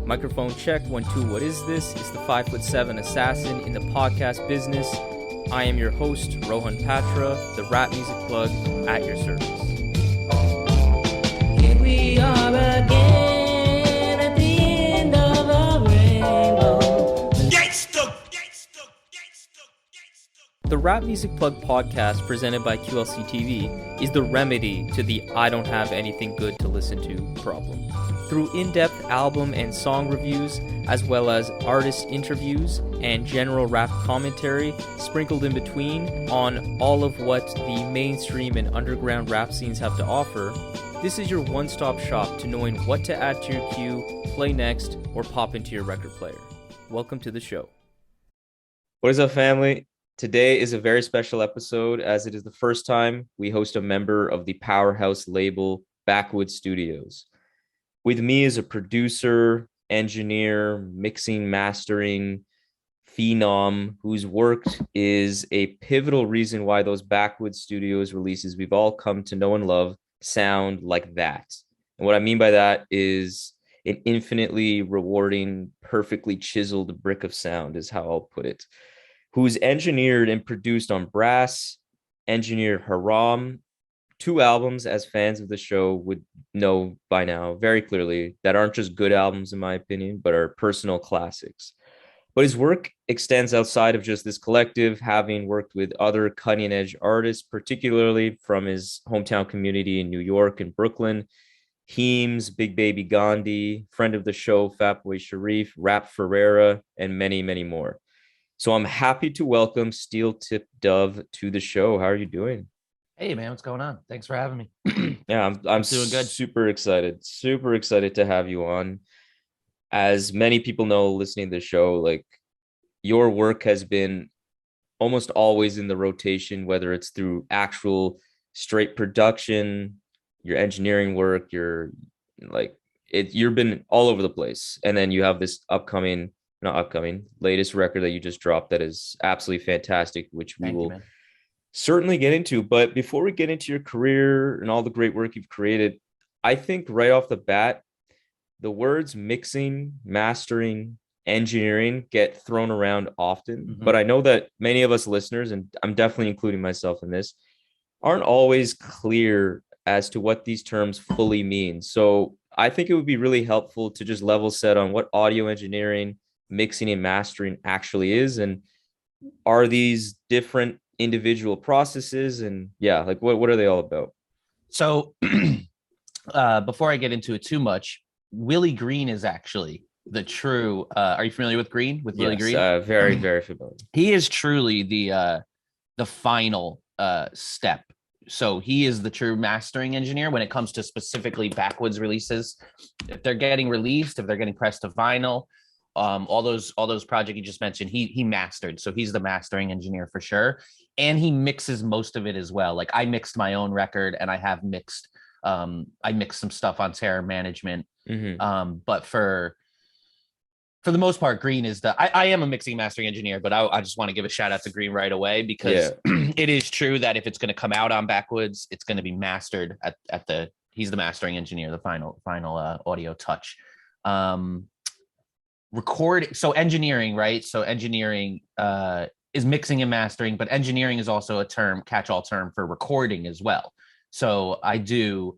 Microphone check, 1, 2, what is this? It's the 5'7" assassin in the podcast business. I am your host, Rohan Patra, the rap music plug at your service. Here we are again at the end of a rainbow. The Rap Music Plug podcast presented by QLC TV is the remedy to the I don't have anything good to listen to problem. Through in-depth album and song reviews, as well as artist interviews and general rap commentary sprinkled in between on all of what the mainstream and underground rap scenes have to offer, this is your one-stop shop to knowing what to add to your queue, play next, or pop into your record player. Welcome to the show. What is up, family? Today is a very special episode as it is the first time we host a member of the powerhouse label Backwoodz Studioz. With me is a producer, engineer, mixing, mastering phenom whose work is a pivotal reason why those Backwoodz Studioz releases we've all come to know and love sound like that. And what I mean by that is an infinitely rewarding, perfectly chiseled brick of sound is how I'll put it. Who's engineered and produced on BRASS, engineered Haram, 2 albums, as fans of the show would know by now very clearly, that aren't just good albums in my opinion, but are personal classics. But his work extends outside of just this collective, having worked with other cutting-edge artists, particularly from his hometown community in New York and Brooklyn. Heems, Baby Gandhi, friend of the show, Fatboy Sharif, Rap Ferreira, and many, many more. So I'm happy to welcome Steel Tip Dove to the show. How are you doing? Hey man, what's going on? Thanks for having me. Yeah, I'm doing good. Super excited to have you on. As many people know listening to the show, like your work has been almost always in the rotation, whether it's through actual straight production, your engineering work, you've been all over the place. And then you have this latest record that you just dropped that is absolutely fantastic, which we will certainly get into. But before we get into your career and all the great work you've created, I think right off the bat, the words mixing, mastering, engineering get thrown around often. But I know that many of us listeners, and I'm definitely including myself in this, aren't always clear as to what these terms fully mean. So I think it would be really helpful to just level set on what audio engineering, mixing and mastering actually is, and are these different individual processes, and what are they all about? So before I get into it too much, Willie Green is actually the true are you familiar with Willie Green? Very, very familiar. He is truly the final step. So he is the true mastering engineer when it comes to specifically Backwoodz releases. If they're getting released, if they're getting pressed to vinyl, all those projects you just mentioned, he mastered. So he's the mastering engineer for sure. And he mixes most of it as well. Like I mixed my own record and I have mixed, I mixed some stuff on Terror Management. But for the most part, Green is I am a mixing mastering engineer, but I just want to give a shout out to Green right away because it is true that if it's going to come out on Backwoodz, it's going to be mastered he's the mastering engineer, the final audio touch. So engineering, right? So engineering is mixing and mastering, but engineering is also a catch-all term for recording as well. So I do,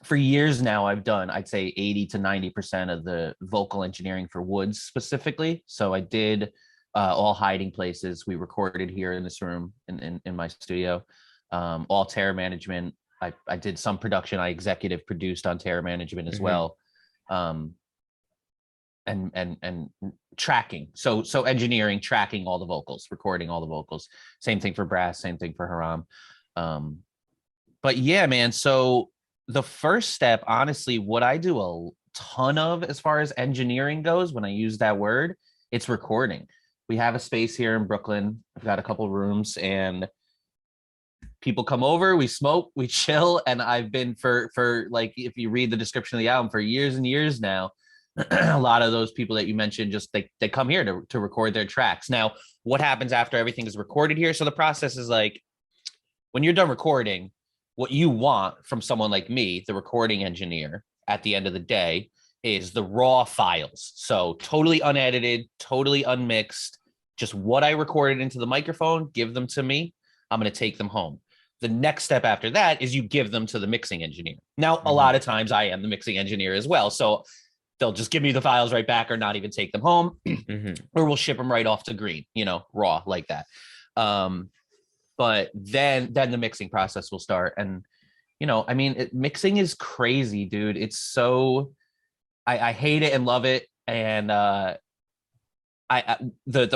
for years now, I've done, I'd say 80 to 90% of the vocal engineering for Woods specifically. So I did all Hiding Places. We recorded here in this room in my studio. All Terror Management. I did some production. I executive produced on Terror Management as well. And tracking. So engineering, tracking all the vocals, recording all the vocals. Same thing for BRASS, same thing for Haram. But yeah, man. So the first step, honestly, what I do a ton of as far as engineering goes, when I use that word, it's recording. We have a space here in Brooklyn. I've got a couple rooms and people come over, we smoke, we chill. And I've been for like, if you read the description of the album, for years and years now, a lot of those people that you mentioned, just they come here to record their tracks. Now, what happens after everything is recorded here? So the process is like, when you're done recording, what you want from someone like me, the recording engineer, at the end of the day, is the raw files. So totally unedited, totally unmixed, just what I recorded into the microphone, give them to me. I'm going to take them home. The next step after that is you give them to the mixing engineer. Now, a lot of times I am the mixing engineer as well. So they'll just give me the files right back or not even take them home, or we'll ship them right off to green, raw like that. But then the mixing process will start. And, mixing is crazy, dude. It's so, I hate it and love it. And the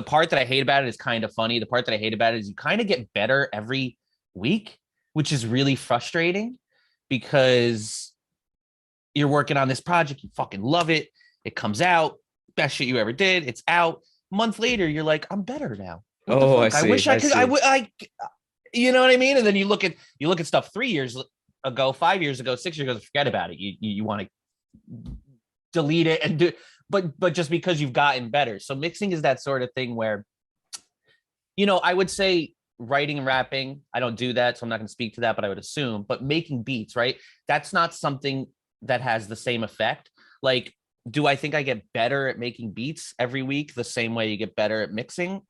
part that I hate about it is kind of funny. The part that I hate about it is you kind of get better every week, which is really frustrating because you're working on this project, you fucking love it, it comes out, best shit you ever did, it's out. A month later, you're like, I'm better now. I see. I wish I could. You know what I mean? And then you look at stuff 3 years ago, 5 years ago, 6 years ago, forget about it. You want to delete it and do, but just because you've gotten better. So mixing is that sort of thing where, I would say writing and rapping, I don't do that, so I'm not going to speak to that, but I would assume. But making beats, right? That's not something that has the same effect. Like, do I think I get better at making beats every week the same way you get better at mixing?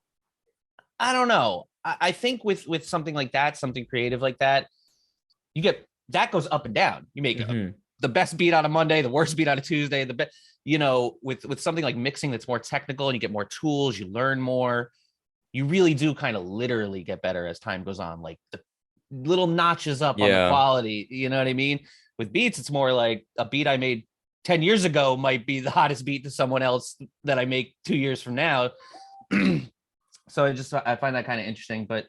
I don't know. I think with something like that, something creative like that, that goes up and down. You make the best beat on a Monday, the worst beat on a Tuesday, with something like mixing that's more technical and you get more tools, you learn more. You really do kind of literally get better as time goes on, like the little notches up on the quality. You know what I mean? With beats, it's more like a beat I made 10 years ago might be the hottest beat to someone else that I make 2 years from now. So I find that kind of interesting, but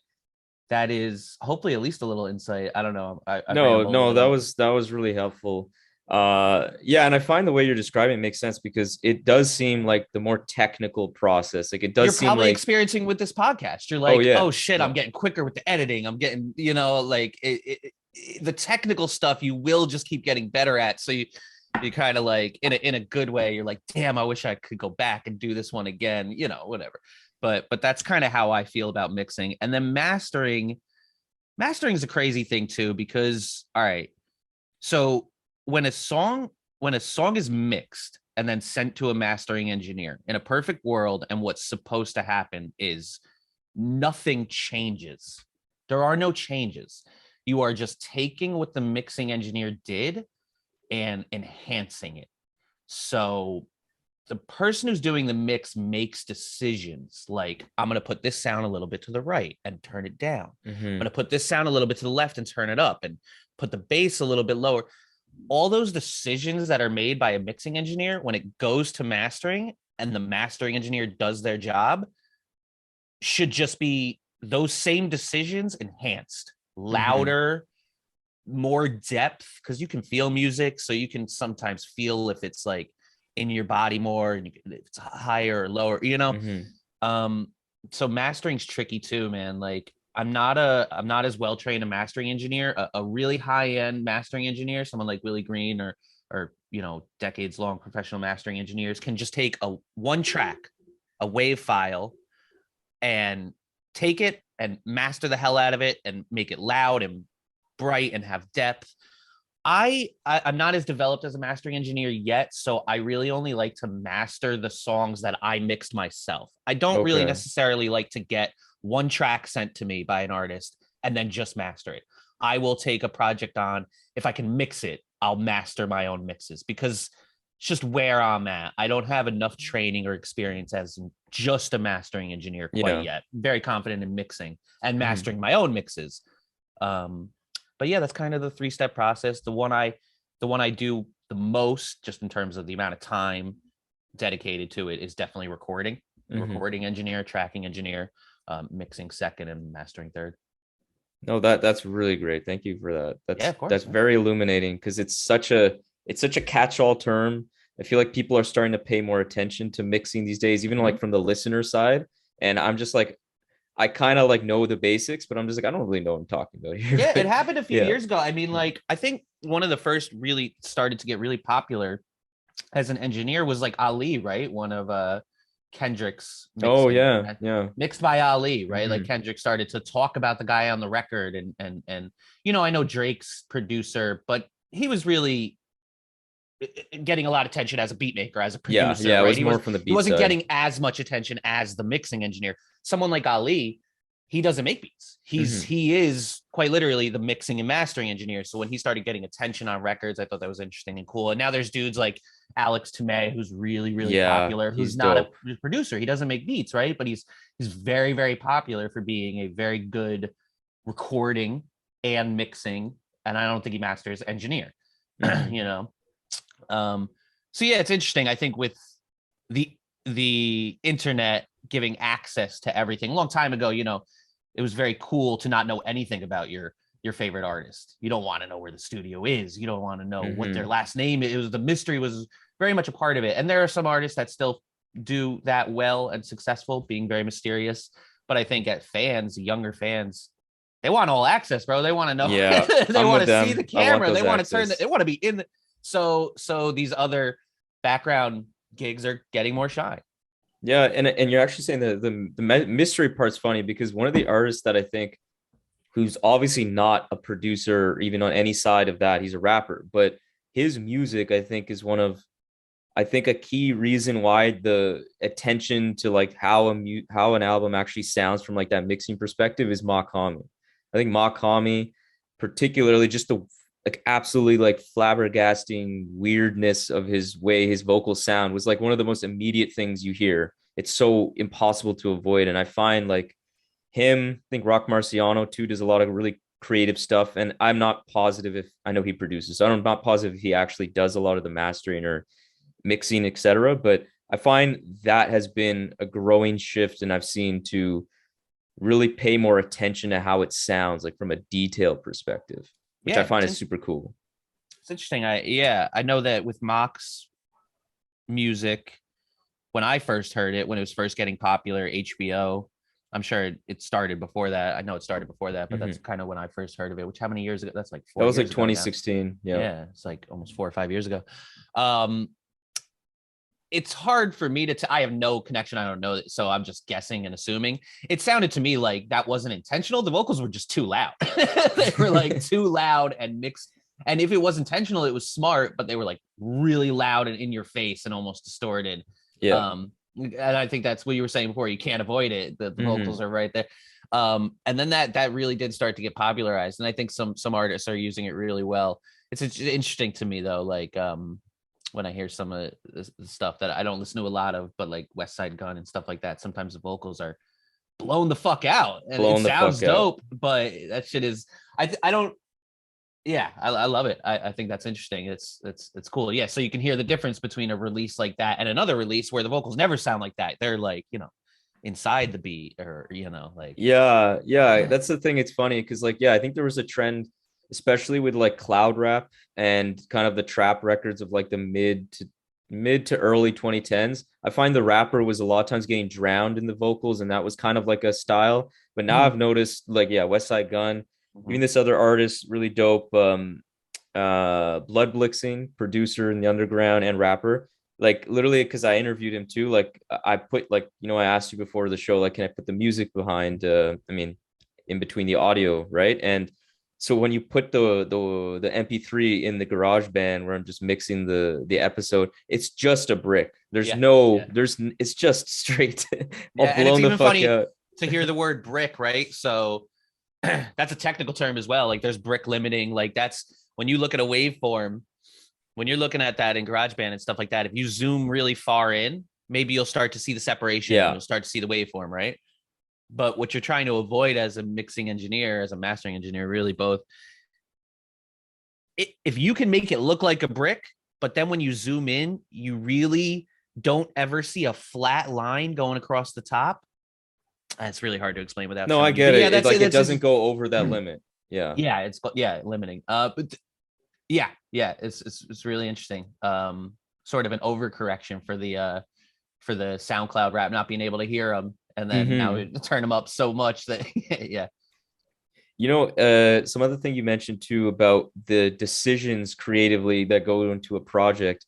that is hopefully at least a little insight. I don't know. No, that was really helpful. And I find the way you're describing it makes sense because it does seem like the more technical process. Like it does. You're probably like experiencing with this podcast. You're like, oh shit, I'm getting quicker with the editing. I'm getting, like the technical stuff. You will just keep getting better at. So you kind of like in a good way. You're like, damn, I wish I could go back and do this one again. Whatever. But that's kind of how I feel about mixing. And then mastering is a crazy thing too, because all right, so when a song is mixed and then sent to a mastering engineer in a perfect world, and what's supposed to happen is nothing changes. There are no changes. You are just taking what the mixing engineer did and enhancing it. So the person who's doing the mix makes decisions like, I'm going to put this sound a little bit to the right and turn it down. I'm going to put this sound a little bit to the left and turn it up, and put the bass a little bit lower. All those decisions that are made by a mixing engineer, when it goes to mastering and the mastering engineer does their job, should just be those same decisions enhanced, louder, more depth, because you can feel music. So you can sometimes feel if it's like in your body more, and if it's higher or lower, so mastering's tricky too, man. Like I'm not as well trained a mastering engineer. A really high end mastering engineer, someone like Willie Green or decades long professional mastering engineers, can just take one track, a wave file, and take it and master the hell out of it and make it loud and bright and have depth. I'm not as developed as a mastering engineer yet, so I really only like to master the songs that I mixed myself. I don't really necessarily like to get one track sent to me by an artist and then just master it. I will take a project on. If I can mix it, I'll master my own mixes, because it's just where I'm at. I don't have enough training or experience as just a mastering engineer quite yet. I'm very confident in mixing and mastering my own mixes. But yeah, that's kind of the 3-step process. The one I do the most, just in terms of the amount of time dedicated to it, is definitely recording. Recording engineer, tracking engineer, mixing second, and mastering third. No, that's really great. Thank you for that. Of course, that's very illuminating, because it's such a catch-all term. I feel like people are starting to pay more attention to mixing these days, even like from the listener side. And I'm just like, I kind of like know the basics, but I'm just like, I don't really know what I'm talking about here. Yeah, it happened a few years ago. I mean, like, I think one of the first really started to get really popular as an engineer was like Ali, right? One of Kendrick's mixed by Ali, right? Like Kendrick started to talk about the guy on the record, and I know Drake's producer, but he was really getting a lot of attention as a beat maker, as a Yeah, producer. yeah, it right? was more from the beat He wasn't side. getting as much attention as the mixing engineer. Someone like Ali, he doesn't make beats. He is quite literally the mixing and mastering engineer. So when he started getting attention on records, I thought that was interesting and cool. And now there's dudes like Alex Tomei, who's really, really popular, who's he's not dope. a producer. He doesn't make beats, right? But he's very, very popular for being a very good recording and mixing, and I don't think he masters engineer. You know, so yeah, it's interesting. I think with the internet giving access to everything a long time ago, you know, it was very cool to not know anything about your favorite artist. You don't want to know where the studio is. You don't want to know what their last name is. It was, the mystery was very much a part of it. And there are some artists that still do that well and successful, being very mysterious. But I think at fans, younger fans, they want all access, bro. They want to know. Yeah, they want to see the I want camera. those They want to turn. access. They want to be in the. So these other background gigs are getting more shine. Yeah, and you're actually saying the mystery part's funny, because one of the artists that I think, who's obviously not a producer even on any side of that, he's a rapper, but his music I think is one of, I think, a key reason why the attention to like how an album actually sounds from like that mixing perspective is Makami. I think Makami, particularly just the like absolutely like flabbergasting weirdness of his way his vocals sound, was like one of the most immediate things you hear. It's so impossible to avoid. And I find like him, I think Rock Marciano too does a lot of really creative stuff. And I'm not positive if, I know he produces, so I'm not positive if he actually does a lot of the mastering or mixing, etc. But I find that has been a growing shift, and I've seen to really pay more attention to how it sounds, like from a detail perspective, which I find is super cool. It's interesting. I know that with Mock's music, when I first heard it, when it was first getting popular, HBO, I'm sure it started before that. I know it started before that, but that's kind of when I first heard of it, which how many years ago? That's like 4 That was years like 2016. Yeah, it's like almost 4 or 5 years ago. It's hard for me to I have no connection. I don't know. So I'm just guessing and assuming. It sounded to me like that wasn't intentional. The vocals were just too loud. They were like too loud and mixed. And if it was intentional, it was smart, but they were like really loud and in your face and almost distorted. Yeah. And I think that's what you were saying before. You can't avoid it. The vocals are right there. And then that really did start to get popularized. And I think some artists are using it really well. It's interesting to me though, like when I hear some of the stuff that I don't listen to a lot of, but like West Side Gun and stuff like that, sometimes the vocals are blown the fuck out and it sounds dope, but that shit is, I don't, yeah, I love it. I think that's interesting. It's cool. Yeah. So you can hear the difference between a release like that and another release where the vocals never sound like that. They're like, you know, inside the beat, or, you know, like. Yeah. That's the thing. It's funny because like, yeah, I think there was a trend, especially with like cloud rap and kind of the trap records of like the mid to early 2010s. I find the rapper was a lot of times getting drowned in the vocals, and that was kind of like a style. But now I've noticed like, yeah, West Side Gun, even this other artist, really dope, Blood Blixing, producer in the underground and rapper. Like literally, because I interviewed him too. Like I put like, you know, I asked you before the show, like, can I put the music behind? I mean, in between the audio, right? And so when you put the MP3 in the GarageBand where I'm just mixing the episode, it's just a brick. There's it's just straight. Yeah, and it's even funny to hear the word brick, right? So that's a technical term as well. Like there's brick limiting. Like that's when you look at a waveform, when you're looking at that in GarageBand and stuff like that, if you zoom really far in, maybe you'll start to see the separation. Yeah. You'll start to see the waveform, right? But what you're trying to avoid as a mixing engineer, as a mastering engineer, really both, if you can make it look like a brick, but then when you zoom in, you really don't ever see a flat line going across the top. It's really hard to explain without. No, I get it. Yeah, it doesn't go over that limit. Yeah. Yeah, it's limiting. But it's really interesting. Sort of an overcorrection for the SoundCloud rap not being able to hear them, and then now we turn them up so much that yeah. You know, some other thing you mentioned too about the decisions creatively that go into a project.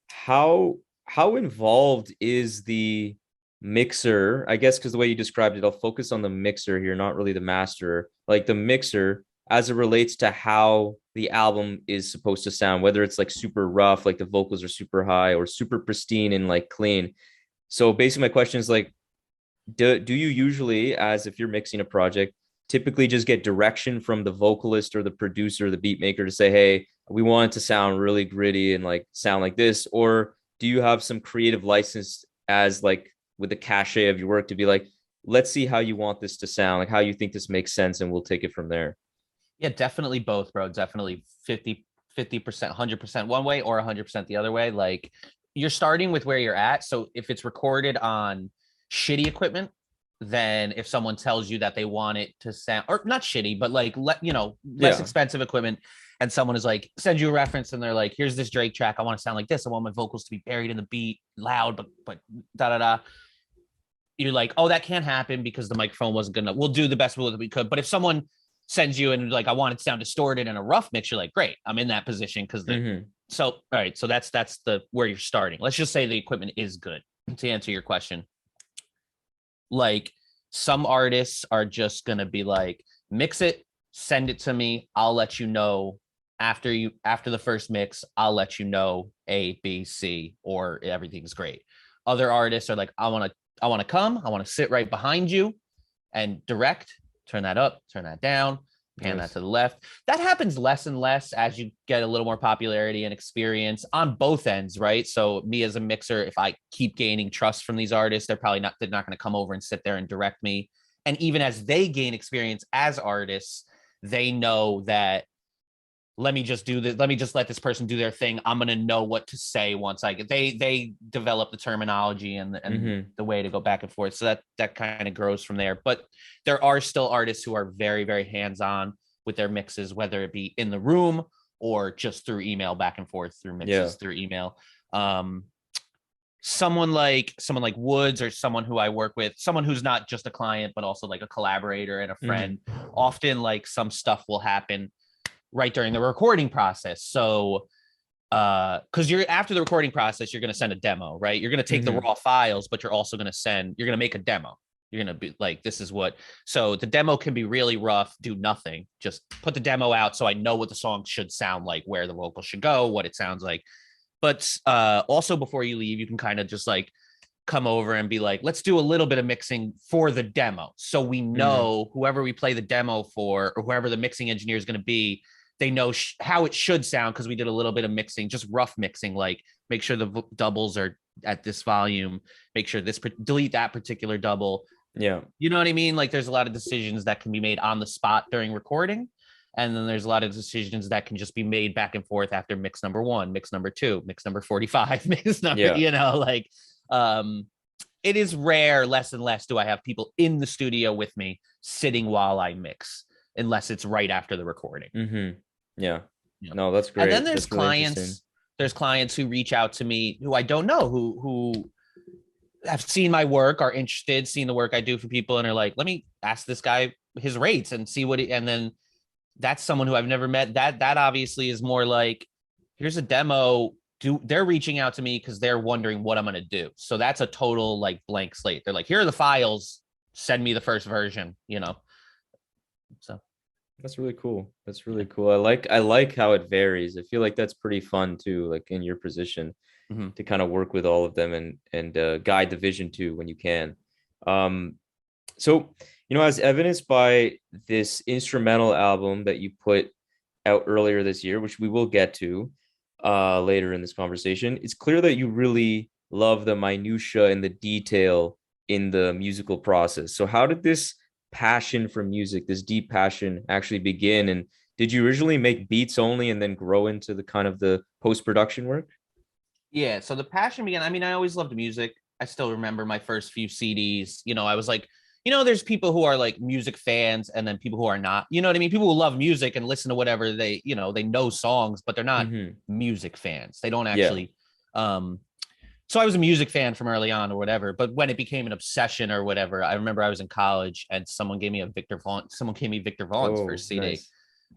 How involved is the mixer? I guess because the way you described it, I'll focus on the mixer here, not really the master. Like the mixer, as it relates to how the album is supposed to sound, whether it's like super rough, like the vocals are super high, or super pristine and like clean. So basically my question is like, do you usually, as if you're mixing a project, typically just get direction from the vocalist or the producer, the beat maker to say, hey, we want it to sound really gritty and like sound like this? Or do you have some creative license as like with the cachet of your work to be like, let's see how you want this to sound, like how you think this makes sense, and we'll take it from there? Yeah, definitely both, bro. Definitely 50%, 100% one way or 100% the other way. Like, you're starting with where you're at. So if it's recorded on shitty equipment, then if someone tells you that they want it to sound, or not shitty, but like, less expensive equipment, and someone is like, send you a reference and they're like, here's this Drake track, I want to sound like this, I want my vocals to be buried in the beat, loud, but da da da, you're like, oh, that can't happen because the microphone wasn't good enough. We'll do the best we could. But if someone sends you and like, I want it to sound distorted in a rough mix, you're like, great, I'm in that position. Because so all right, so that's the where you're starting. Let's just say the equipment is good. To answer your question, like, some artists are just gonna be like, mix it, send it to me, I'll let you know after the first mix, I'll let you know A, B, C, or everything's great. Other artists are like, I want to sit right behind you and direct, turn that up, turn that down, pan that to the left. That happens less and less as you get a little more popularity and experience on both ends, right? So me as a mixer, if I keep gaining trust from these artists, they're not going to come over and sit there and direct me. And even as they gain experience as artists, they know that, let me just do this. Let me just let this person do their thing. I'm going to know what to say once I get, they develop the terminology and the way to go back and forth. So that kind of grows from there. But there are still artists who are very, very hands-on with their mixes, whether it be in the room or just through email, back and forth through mixes through email. Someone like Woods, or someone who I work with, someone who's not just a client, but also like a collaborator and a friend. Often like some stuff will happen right during the recording process. So because you're after the recording process, you're going to send a demo, right? You're going to take the raw files, but you're also going to make a demo. You're going to be like, this is what, so the demo can be really rough, do nothing, just put the demo out so I know what the song should sound like, where the vocal should go, what it sounds like. But also before you leave, you can kind of just like come over and be like, let's do a little bit of mixing for the demo. So we know whoever we play the demo for, or whoever the mixing engineer is going to be, they know how it should sound, because we did a little bit of mixing, just rough mixing, like make sure the doubles are at this volume, make sure delete that particular double. Yeah. You know what I mean? Like, there's a lot of decisions that can be made on the spot during recording. And then there's a lot of decisions that can just be made back and forth after mix number 1, mix number 2, mix number 45, mix number, it is rare, less and less do I have people in the studio with me sitting while I mix, unless it's right after the recording. Yeah. No, that's great. And then there's really clients who reach out to me who I don't know, who have seen my work, are interested, seen the work I do for people, and are like, let me ask this guy his rates and see and then that's someone who I've never met. That obviously is more like, here's a demo. They're reaching out to me because they're wondering what I'm going to do. So that's a total like blank slate. They're like, here are the files, send me the first version, So that's really cool. That's really cool. I like how it varies. I feel like that's pretty fun too, like in your position, to kind of work with all of them and guide the vision too when you can. So, as evidenced by this instrumental album that you put out earlier this year, which we will get to later in this conversation, it's clear that you really love the minutia and the detail in the musical process. So how did this passion for music, this deep passion, actually begin? And did you originally make beats only and then grow into the kind of the post-production work? Yeah, so the passion began, I always loved music. I still remember my first few CDs. I was like, there's people who are like music fans and then people who are not, you know what I mean? People who love music and listen to whatever they know songs, but they're not music fans. They don't actually. So I was a music fan from early on or whatever, but when it became an obsession or whatever, I remember I was in college and someone gave me Victor Vaughn's first CD. Nice.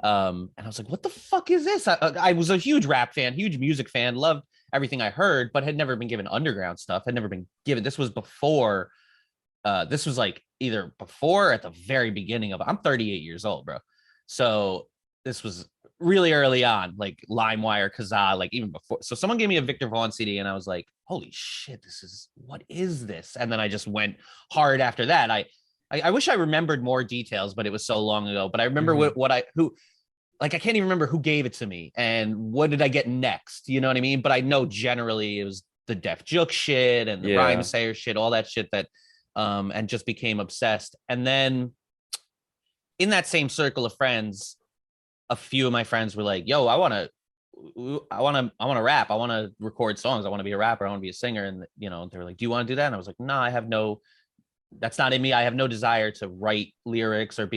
And I was like, what the fuck is this? I was a huge rap fan, huge music fan, loved everything I heard, but had never been given underground stuff. Had never been given, this was before, this was like either before or at the very beginning of, I'm 38 years old, bro. So this was really early on, like LimeWire, Kazaa, like even before. So someone gave me a Victor Vaughn CD and I was like, holy shit, what is this? And then I just went hard after that. I wish I remembered more details, but it was so long ago. But I remember I can't even remember who gave it to me and what did I get next? You know what I mean? But I know generally it was the Def Juk shit and the Rhyme Sayer shit, all that shit that, and just became obsessed. And then in that same circle of friends, a few of my friends were like, yo, I want to rap. I want to record songs. I want to be a rapper. I want to be a singer. And, you know, they were like, do you want to do that? And I was like, no, that's not in me. I have no desire to write lyrics or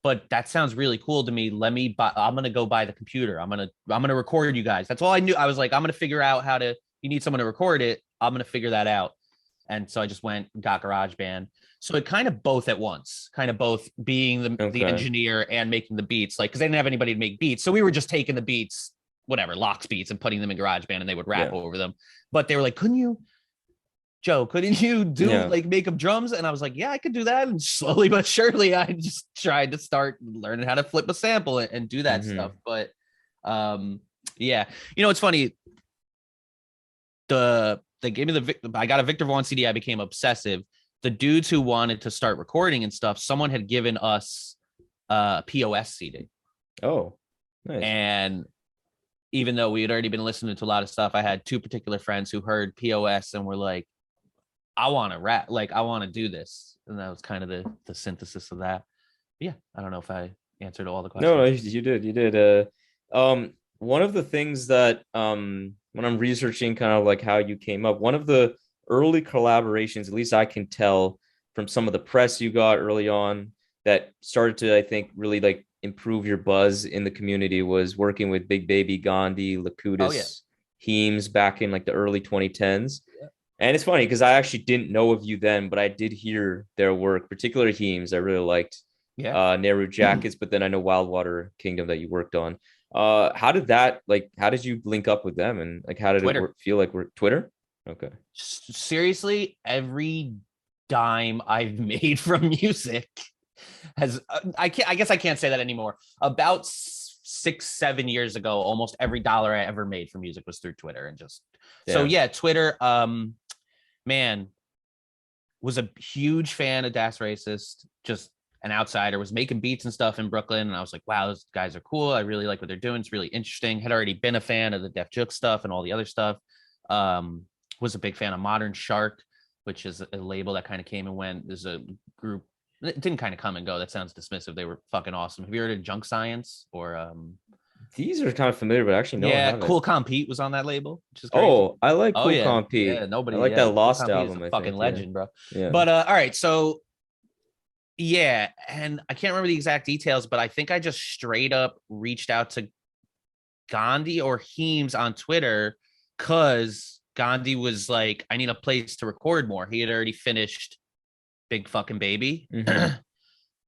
but that sounds really cool to me. I'm going to go buy the computer. I'm going to record you guys. That's all I knew. I was like, I'm going to figure out you need someone to record it. I'm going to figure that out. And so I just got GarageBand. So it kind of both at once, kind of both being the engineer and making the beats, like, cause they didn't have anybody to make beats. So we were just taking the beats, whatever, Locks beats, and putting them in GarageBand and they would rap over them. But they were like, couldn't you make up drums? And I was like, yeah, I could do that. And slowly but surely I just tried to start learning how to flip a sample and do that stuff. But yeah, you know, it's funny. They gave me I got a Victor Vaughn CD. I became obsessive. The dudes who wanted to start recording and stuff, someone had given us a POS CD. Oh, nice. And even though we had already been listening to a lot of stuff, I had two particular friends who heard POS and were like, I want to rap, like, I want to do this. And that was kind of the synthesis of that. But yeah, I don't know if I answered all the questions. No, you did. One of the things that when I'm researching kind of like how you came up, one of the early collaborations, at least I can tell from some of the press you got early on, that started to, I think, really like improve your buzz in the community, was working with Baby Gandhi, Lakutis, Heems back in like the early 2010s. Yeah. And it's funny because I actually didn't know of you then, but I did hear their work, particularly Heems. I really liked Nehru Jackets, but then I know Wildwater Kingdom that you worked on. How did you link up with them, and like how did it feel like? We're Twitter? Okay. Seriously, every dime I've made from music has I guess I can't say that anymore. About 6-7 years ago, almost every dollar I ever made from music was through Twitter. And just Twitter, man, was a huge fan of Das Racist, just an outsider, was making beats and stuff in Brooklyn. And I was like, wow, those guys are cool. I really like what they're doing. It's really interesting. Had already been a fan of the Def Juk stuff and all the other stuff. Was a big fan of Modern Shark, which is a label that kind of came and went. There's a group, it didn't kind of come and go. That sounds dismissive. They were fucking awesome. Have you heard of Junk Science or these are kind of familiar, but actually no. Yeah, Cool Compete was on that label, which is crazy. Oh, I like Cool Compete. Yeah, nobody. I like that Lost album. A fucking legend, bro. Yeah. But all right, so yeah, and I can't remember the exact details, but I think I just straight up reached out to Gandhi or Heems on Twitter because Gandhi was like, I need a place to record more. He had already finished Big Fucking Baby. Mm-hmm.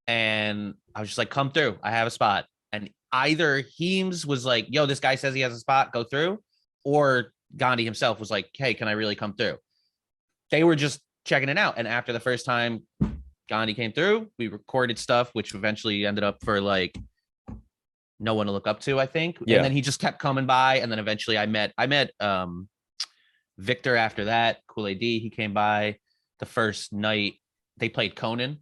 And I was just like, come through. I have a spot. And either Heems was like, yo, this guy says he has a spot, go through. Or Gandhi himself was like, hey, can I really come through? They were just checking it out. And after the first time Gandhi came through, we recorded stuff, which eventually ended up for like No One to Look Up To, I think. Yeah. And then he just kept coming by. And then eventually I met Victor after that, Kool AD. He came by the first night. They played Conan.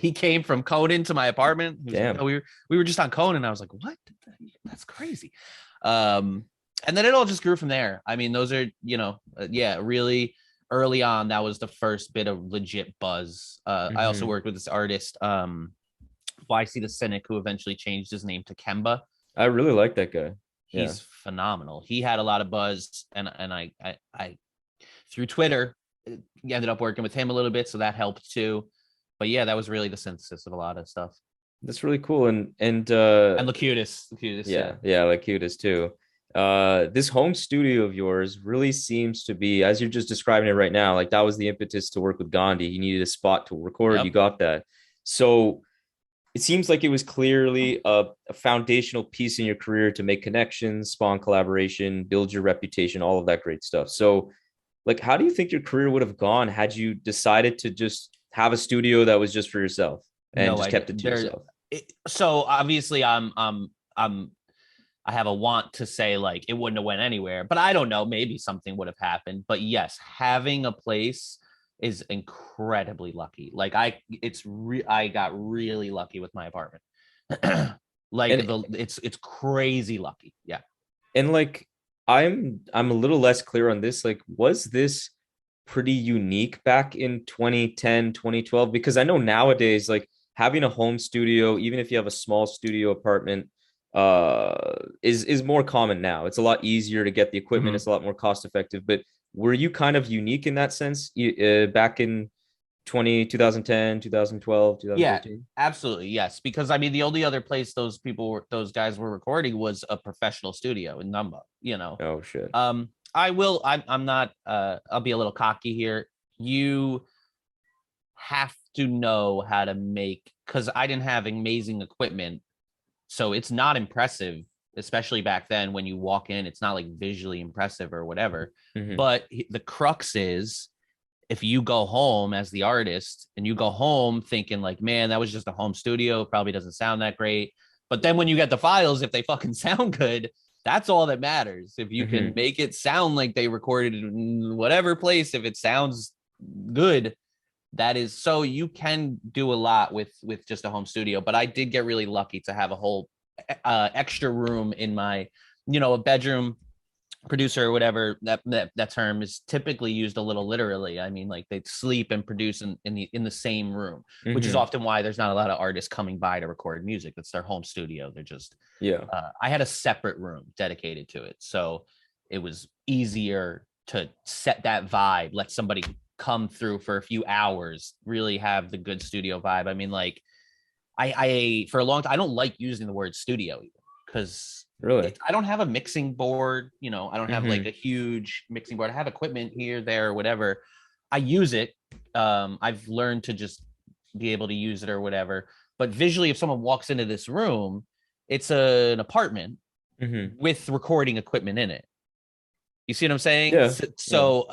He came from Conan to my apartment. Damn. Like, oh, we were just on Conan. I was like, what? That's crazy. And then it all just grew from there. I mean, those are, really early on. That was the first bit of legit buzz. I also worked with this artist, YC the Cynic, who eventually changed his name to Kemba. I really like that guy. He's phenomenal. He had a lot of buzz, and I through Twitter ended up working with him a little bit, so that helped too. But yeah, that was really the synthesis of a lot of stuff. That's really cool. And Lakutis, Lakutis too. This home studio of yours really seems to be, as you're just describing it right now, like that was the impetus to work with Gandhi. You needed a spot to record. Yep. You got that. So it seems like it was clearly a foundational piece in your career to make connections, spawn collaboration, build your reputation, all of that great stuff. So like, how do you think your career would have gone had you decided to just have a studio that was just for yourself and kept it to yourself? So obviously I have a want to say like it wouldn't have went anywhere, but I don't know, maybe something would have happened. But yes, having a place is incredibly lucky. Like I got really lucky with my apartment. Like And it's crazy lucky. Yeah. and like I'm a little less clear on this. Like, was this pretty unique back in 2010, 2012? Because I know nowadays, like having a home studio, even if you have a small studio apartment, is more common now. It's a lot easier to get the equipment, it's a lot more cost effective. But were you kind of unique in that sense back in 2010, 2012, Yeah, 2013? absolutely. Yes. Because I mean, the only other place those guys were recording was a professional studio in Numba, you know. Oh shit. I'm not, I'll be a little cocky here. You have to know how to make, because I didn't have amazing equipment. So it's not impressive, especially back then when you walk in, it's not like visually impressive or whatever. Mhm. But the crux is, if you go home as the artist and you go home thinking like, man, that was just a home studio, probably doesn't sound that great. But then when you get the files, if they fucking sound good, that's all that matters. If you can make it sound like they recorded it in whatever place, if it sounds good, that is, so you can do a lot with just a home studio. But I did get really lucky to have a whole extra room in my, a bedroom. Producer or whatever, that term is typically used a little literally. I mean, like they sleep and produce in the same room, which is often why there's not a lot of artists coming by to record music. That's their home studio. They're just, Yeah. I had a separate room dedicated to it, so it was easier to set that vibe, let somebody come through for a few hours, really have the good studio vibe. I mean, like I for a long time, I don't like using the word studio either, because Really? I don't have a mixing board, I don't have like a huge mixing board. I have equipment here, there, or whatever. I use it. I've learned to just be able to use it or whatever. But visually, if someone walks into this room, it's an apartment with recording equipment in it. You see what I'm saying? Yeah. So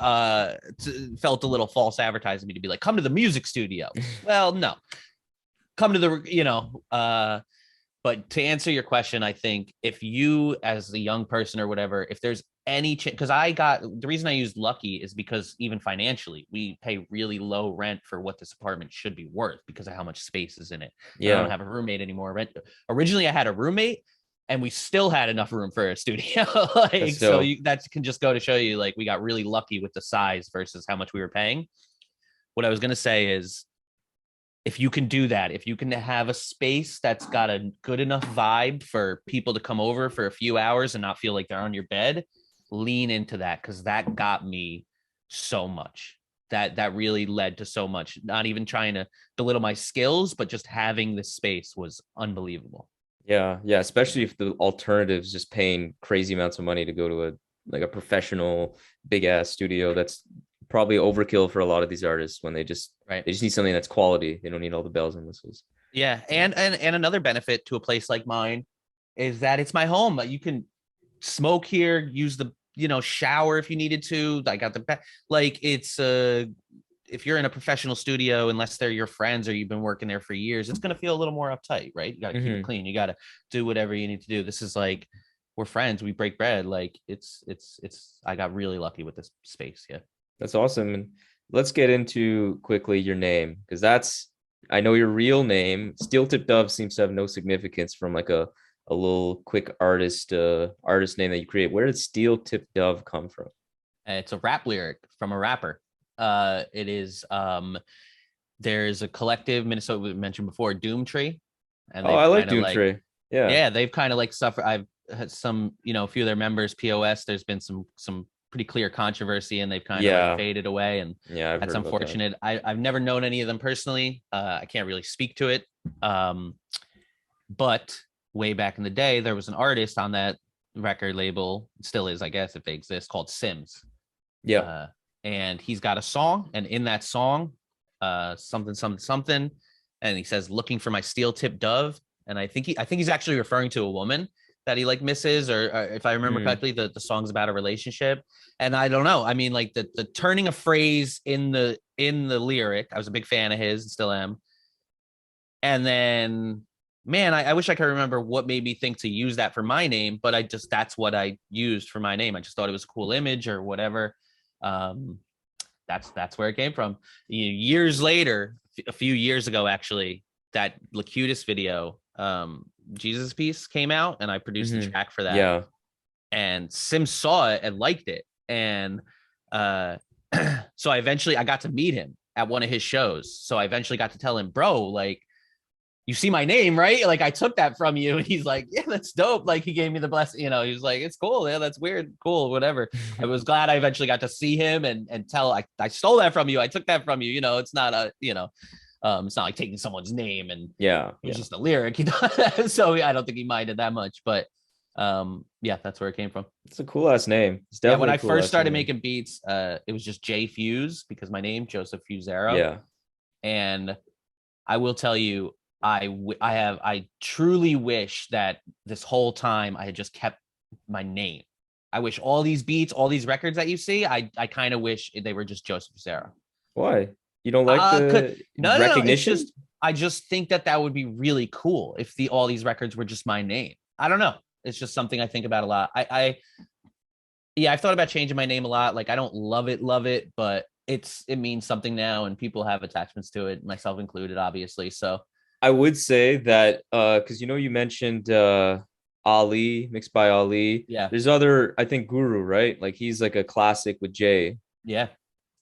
felt a little false advertising me to be like, come to the music studio. Well, no. Come to the, but to answer your question, I think if you, as a young person or whatever, if there's any chance, because the reason I used lucky is because even financially, we pay really low rent for what this apartment should be worth because of how much space is in it. Yeah. I don't have a roommate anymore. Originally, I had a roommate and we still had enough room for a studio. That can just go to show you, like, we got really lucky with the size versus how much we were paying. What I was going to say is, if you can do that, if you can have a space that's got a good enough vibe for people to come over for a few hours and not feel like they're on your bed, lean into that, because that got me so much. That really led to so much. Not even trying to belittle my skills, but just having this space was unbelievable. Yeah, especially if the alternative is just paying crazy amounts of money to go to a professional big ass studio. That's probably overkill for a lot of these artists when they just need something that's quality. They don't need all the bells and whistles. Yeah, and another benefit to a place like mine is that it's my home. You can smoke here, use the shower if you needed to. I got it's if you're in a professional studio, unless they're your friends or you've been working there for years, it's going to feel a little more uptight, right? You got to keep it clean. You got to do whatever you need to do. This is like, we're friends, we break bread. Like it's I got really lucky with this space. Yeah. That's awesome. And let's get into quickly your name, because I know your real name. Steel Tip Dove seems to have no significance from like a little quick artist name that you create. Where did Steel Tip Dove come from? It's a rap lyric from a rapper. It is there's a collective Minnesota we mentioned before, Doomtree. And I like Doomtree. Yeah, they've kind of like suffered. I've had some, a few of their members, POS. There's been some pretty clear controversy, and they've kind of like faded away, and that's unfortunate. I've never known any of them personally. I can't really speak to it. But way back in the day, there was an artist on that record label, still is, I guess, if they exist, called Sims. Yeah. And he's got a song, and in that song, something, and he says, "Looking for my steel tip dove." And I think he's actually referring to a woman that he like misses, or if I remember correctly, the song's about a relationship. And I don't know. I mean, like the turning a phrase in the lyric, I was a big fan of his and still am. And then man, I wish I could remember what made me think to use that for my name, but that's what I used for my name. I just thought it was a cool image or whatever. That's where it came from. Years later, a few years ago, actually, that Lakutis video, Jesus Piece, came out, and I produced the track for that. Yeah. And Sim saw it and liked it. And so I got to meet him at one of his shows. So I eventually got to tell him, bro, like, you see my name, right? Like, I took that from you. And he's like, yeah, that's dope. Like, he gave me the blessing, he was like, it's cool. Yeah, that's weird. Cool, whatever. I was glad I eventually got to see him and tell, I stole that from you. I took that from you. It's not it's not like taking someone's name and it's just a lyric. So I don't think he minded that much, but that's where it came from. It's a cool ass name. It's definitely when I first started making beats, it was just J Fuse, because my name, Joseph Fusero. Yeah. And I will tell you, I truly wish that this whole time I had just kept my name. I wish all these beats, all these records that you see, I kind of wish they were just Joseph Fusero. Why? You don't like the recognition? No, I just think that would be really cool if all these records were just my name. I don't know. It's just something I think about a lot. I've thought about changing my name a lot. Like, I don't love it, but it means something now, and people have attachments to it, myself included, obviously. So I would say that because you mentioned Ali, Mixed by Ali. Yeah. There's other, I think, Guru, right? Like, he's like a classic with Jay. Yeah.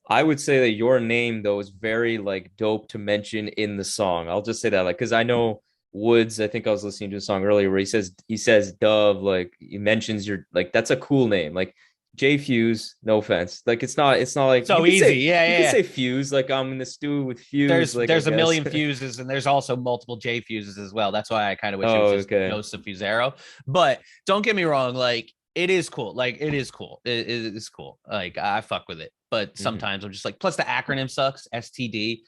I would say that your name, though, is very like dope to mention in the song. I'll just say that, like, because I know Woods, I think I was listening to a song earlier where he says Dove, like, he mentions your, like, that's a cool name. Like, J Fuse, no offense. Like, it's not like so easy. You can say Fuse, like, I'm in the stew with Fuse. There's a million Fuses, and there's also multiple J Fuses as well. That's why I kind of wish it was just Joseph Fusero. But don't get me wrong, like, it is cool. Like, it is cool. It is cool. Like, I fuck with it. But sometimes I'm just like, plus the acronym sucks, STD.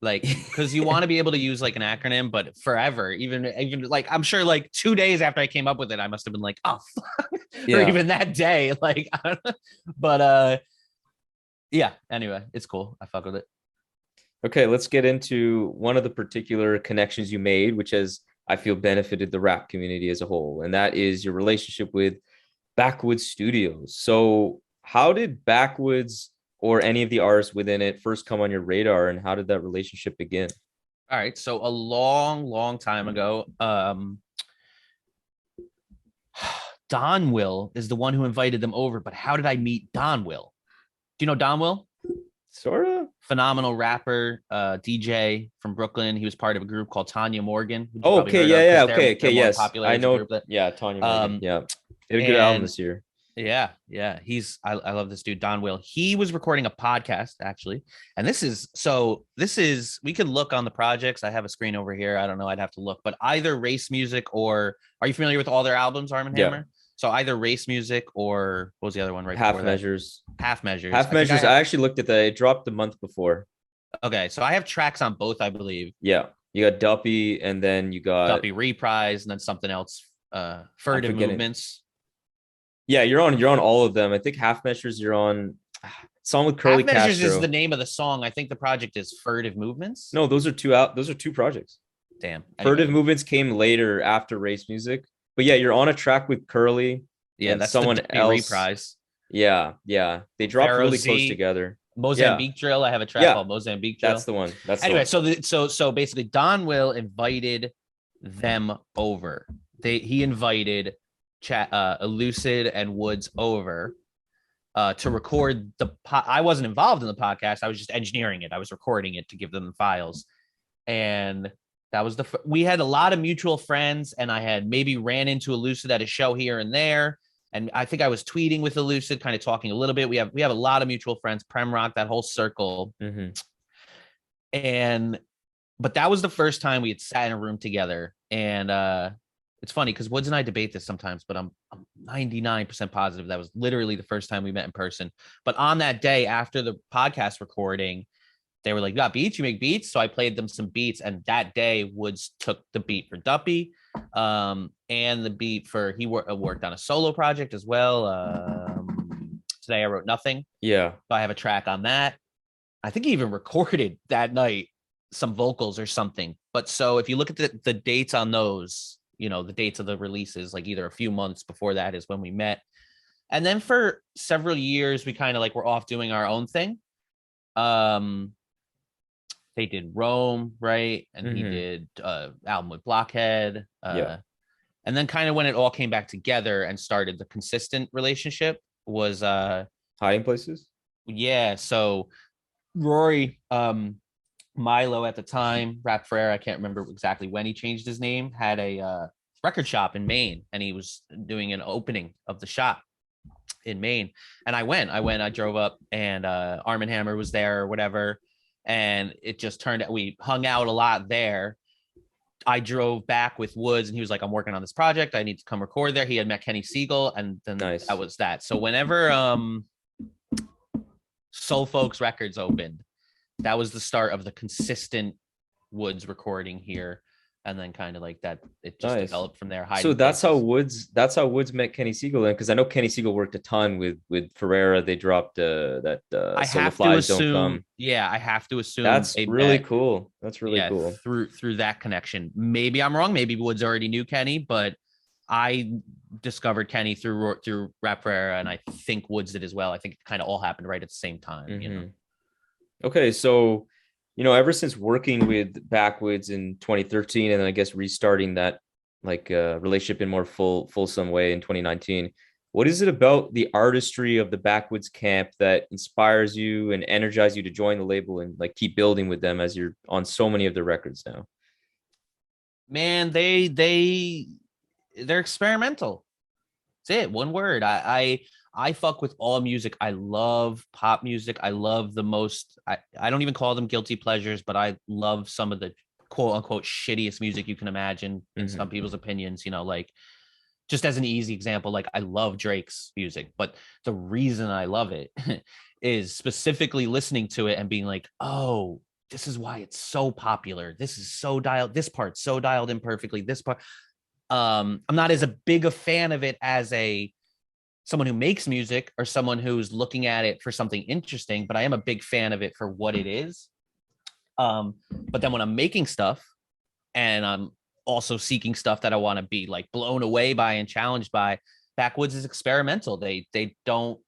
Like, because you want to be able to use like an acronym, but forever, even like, I'm sure like 2 days after I came up with it, I must have been like, oh, fuck. Or even that day, like, I don't know. But anyway, it's cool. I fuck with it. Okay, let's get into one of the particular connections you made, which has, I feel, benefited the rap community as a whole, and that is your relationship with Backwoodz Studioz. So how did Backwoodz or any of the artists within it first come on your radar, and how did that relationship begin? All right. So a long time ago, Don Will is the one who invited them over, but how did I meet Don Will? Do you know Don Will? Sort of. Phenomenal rapper, DJ from Brooklyn. He was part of a group called Tanya Morgan. Oh, okay. Yeah. Okay. Yes. I know. Yeah. Tanya Morgan. Yeah. Did a good album this year. Yeah. I love this dude, Don Will. He was recording a podcast, actually. And this is, we could look on the projects. I have a screen over here. I don't know. I'd have to look, but either Race Music or, are you familiar with all their albums, Arm & Hammer? So either Race Music or what was the other one right Half before Measures. That? Half Measures. I actually looked at that. It dropped the month before. Okay. So I have tracks on both, I believe. Yeah. You got Duppy, and then you got Duppy Reprise, and then something else. Furtive Movements. Yeah, you're on all of them. I think Half Measures you're on. Song with Curly Castro. Half Measures is the name of the song. I think the project is Furtive Movements. No, those are two projects. Damn. Furtive Movements came later after Race Music. But yeah, you're on a track with Curly. Yeah, that's someone else. Reprise. Yeah. They dropped really close together. Mozambique Drill. I have a track called Mozambique Drill. That's the one. Anyway, so basically Don Will invited them over. He invited Elucid and Woods over to record I wasn't involved in the podcast. I was just engineering it. I was recording it to give them the files. And that was we had a lot of mutual friends, and I had maybe ran into Elucid at a show here and there. And I think I was tweeting with Elucid, kind of talking a little bit. We have a lot of mutual friends, Prem Rock, that whole circle. But that was the first time we had sat in a room together. And it's funny because Woods and I debate this sometimes, but I'm 99% positive that was literally the first time we met in person. But on that day after the podcast recording, they were like, "You got beats? You make beats?" So I played them some beats. And that day, Woods took the beat for Duppy and the beat for, he worked on a solo project as well. Today I Wrote Nothing. Yeah. So I have a track on that. I think he even recorded that night some vocals or something But so if you look at the dates on those, you know, the dates of the releases, like either a few months before that is when we met. And then for several years, we kind of like were off doing our own thing. They did Rome, right? And he did album with Blockhead. And then kind of when it all came back together and started the consistent relationship was Hiding Places. Yeah. So Rory, Milo at the time, Rap Ferrer, I can't remember exactly when he changed his name, had a record shop in Maine, and he was doing an opening of the shop in Maine. And I drove up, and Arm & Hammer was there or whatever. And it just turned out we hung out a lot there. I drove back with Woods, and he was like, I'm working on this project. I need to come record there. He had met Kenny Siegel, and then that was that. So whenever Soul Folks Records opened, that was the start of the consistent Woods recording here. And then kind of like that, it just developed from there. So that's how Woods met Kenny Siegel then, because I know Kenny Siegel worked a ton with Ferreira. They dropped that I So have the Flies to assume, Don't Come. Yeah, I have to assume That's really cool. That's really cool. Through that connection. Maybe I'm wrong. Maybe Woods already knew Kenny, but I discovered Kenny through Rap Ferreira, and I think Woods did as well. I think it kind of all happened right at the same time. You know. Okay, so ever since working with Backwoodz in 2013, and then I guess restarting that relationship in more fulsome way in 2019, what is it about the artistry of the Backwoodz camp that inspires you and energizes you to join the label and like keep building with them as you're on so many of their records now? Man, they're experimental. That's it. One word. I fuck with all music. I love pop music. I love the most, I don't even call them guilty pleasures, but I love some of the quote unquote shittiest music you can imagine in some people's opinions, like just as an easy example, like I love Drake's music, but the reason I love it is specifically listening to it and being like, oh, this is why it's so popular. This is so dialed. This part's so dialed in perfectly. This part, I'm not as a big a fan of it as someone who makes music or someone who's looking at it for something interesting, but I am a big fan of it for what it is. But then when I'm making stuff and I'm also seeking stuff that I want to be like blown away by and challenged by, Backwoodz is experimental. They don't,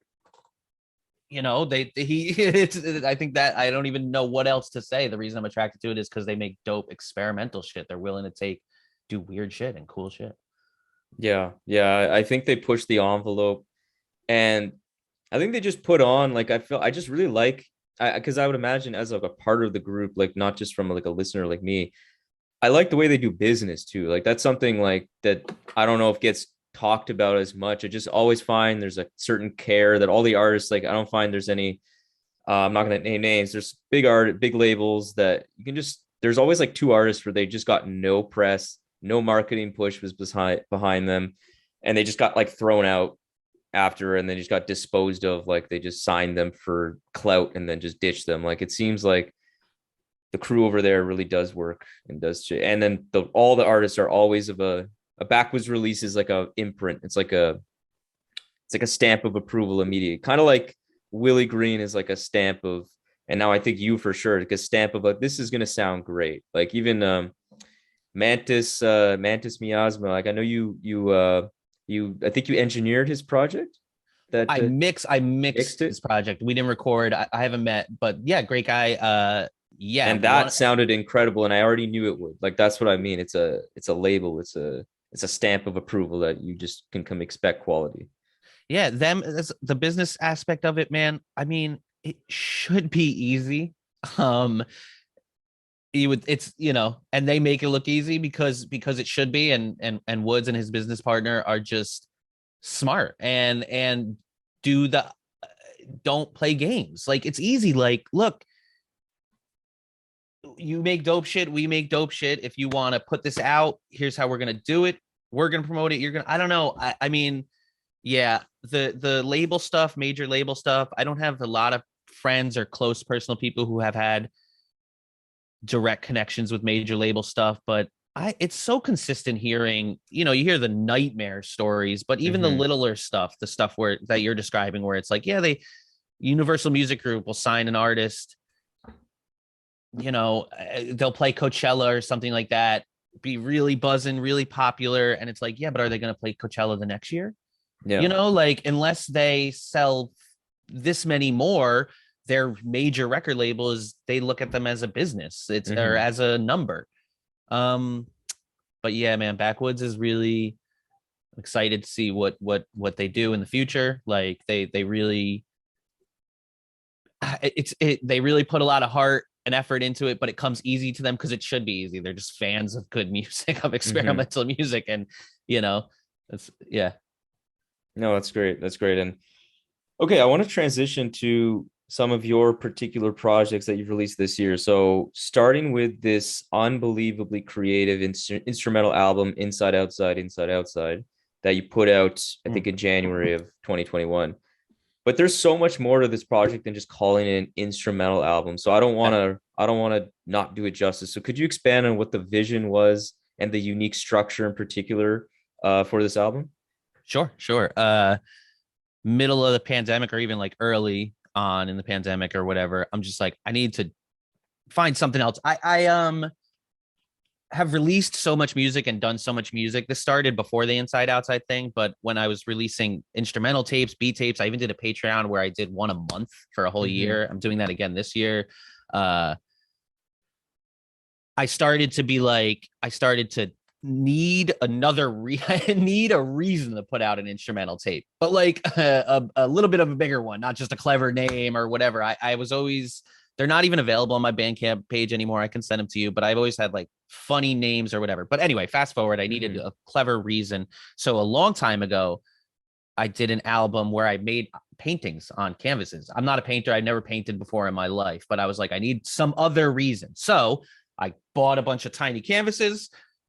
I think that I don't even know what else to say. The reason I'm attracted to it is because they make dope experimental shit. They're willing to do weird shit and cool shit. Yeah. I think they push the envelope, and I think they just put on I just really like, because I would imagine as a part of the group, like not just from like a listener like me, I like the way they do business too. Like that's something like that I don't know if gets talked about as much. I just always find there's a certain care that all the artists, like I don't find there's any, I'm not going to name names. There's big labels that you can just, there's always like two artists where they just got no press, no marketing push was behind them, and they just got like thrown out after, and they just got disposed of. Like they just signed them for clout and then just ditched them. Like it seems like the crew over there really does work and does shit. And then all the artists are always of a Backwoodz release is like a imprint. It's like a stamp of approval immediate, kind of like Willie Green is like a stamp of, and now I think you for sure, like a stamp of like this is gonna sound great. Like even Mantis Miasma, like I know you I think you engineered his project. That I mixed his project. We didn't record. I haven't met, but yeah, great guy. Yeah, and that sounded incredible, and I already knew it would. Like that's what I mean. It's a label. It's a stamp of approval that you just can come expect quality. Yeah, that's the business aspect of it, man. I mean, it should be easy. It's and they make it look easy because it should be, and Woods and his business partner are just smart and don't play games. Like it's easy. Like, look, you make dope shit, we make dope shit. If you want to put this out, here's how we're gonna do it. We're gonna promote it. I don't know. I mean, yeah, the label stuff, major label stuff. I don't have a lot of friends or close personal people who have had direct connections with major label stuff, but it's so consistent hearing, you hear the nightmare stories, but even the littler stuff, the stuff that you're describing, where it's like, yeah, Universal Music Group will sign an artist, you know, they'll play Coachella or something like that, be really buzzing, really popular. And it's like, yeah, but are they going to play Coachella the next year? Yeah. You know, like unless they sell this many more, their major record label is they look at them as a business. It's or as a number. But yeah, man, Backwoodz is really excited to see what they do in the future. Like they really they really put a lot of heart and effort into it, but it comes easy to them because it should be easy. They're just fans of good music, of experimental music, and you know, that's yeah. No, that's great. That's great. And okay, I want to transition to some of your particular projects that you've released this year. So starting with this unbelievably creative instrumental album, Inside, Outside, Inside, Outside, that you put out, I think in January of 2021. But there's so much more to this project than just calling it an instrumental album. So I don't want to not do it justice. So could you expand on what the vision was and the unique structure in particular for this album? Sure. Middle of the pandemic, or even like early on in the pandemic or whatever, I'm just like, I need to find something else. I have released so much music and done so much music. This started before the Inside Outside thing, but when I was releasing instrumental tapes, beat tapes, I even did a Patreon where I did one a month for a whole year. I'm doing that again this year. I started to need need a reason to put out an instrumental tape, but like a little bit of a bigger one, not just a clever name or whatever. I was always, they're not even available on my Bandcamp page anymore. I can send them to you, but I've always had like funny names or whatever. But anyway, fast forward, I needed a clever reason. So a long time ago, I did an album where I made paintings on canvases. I'm not a painter. I've never painted before in my life, but I was like, I need some other reason. So I bought a bunch of tiny canvases,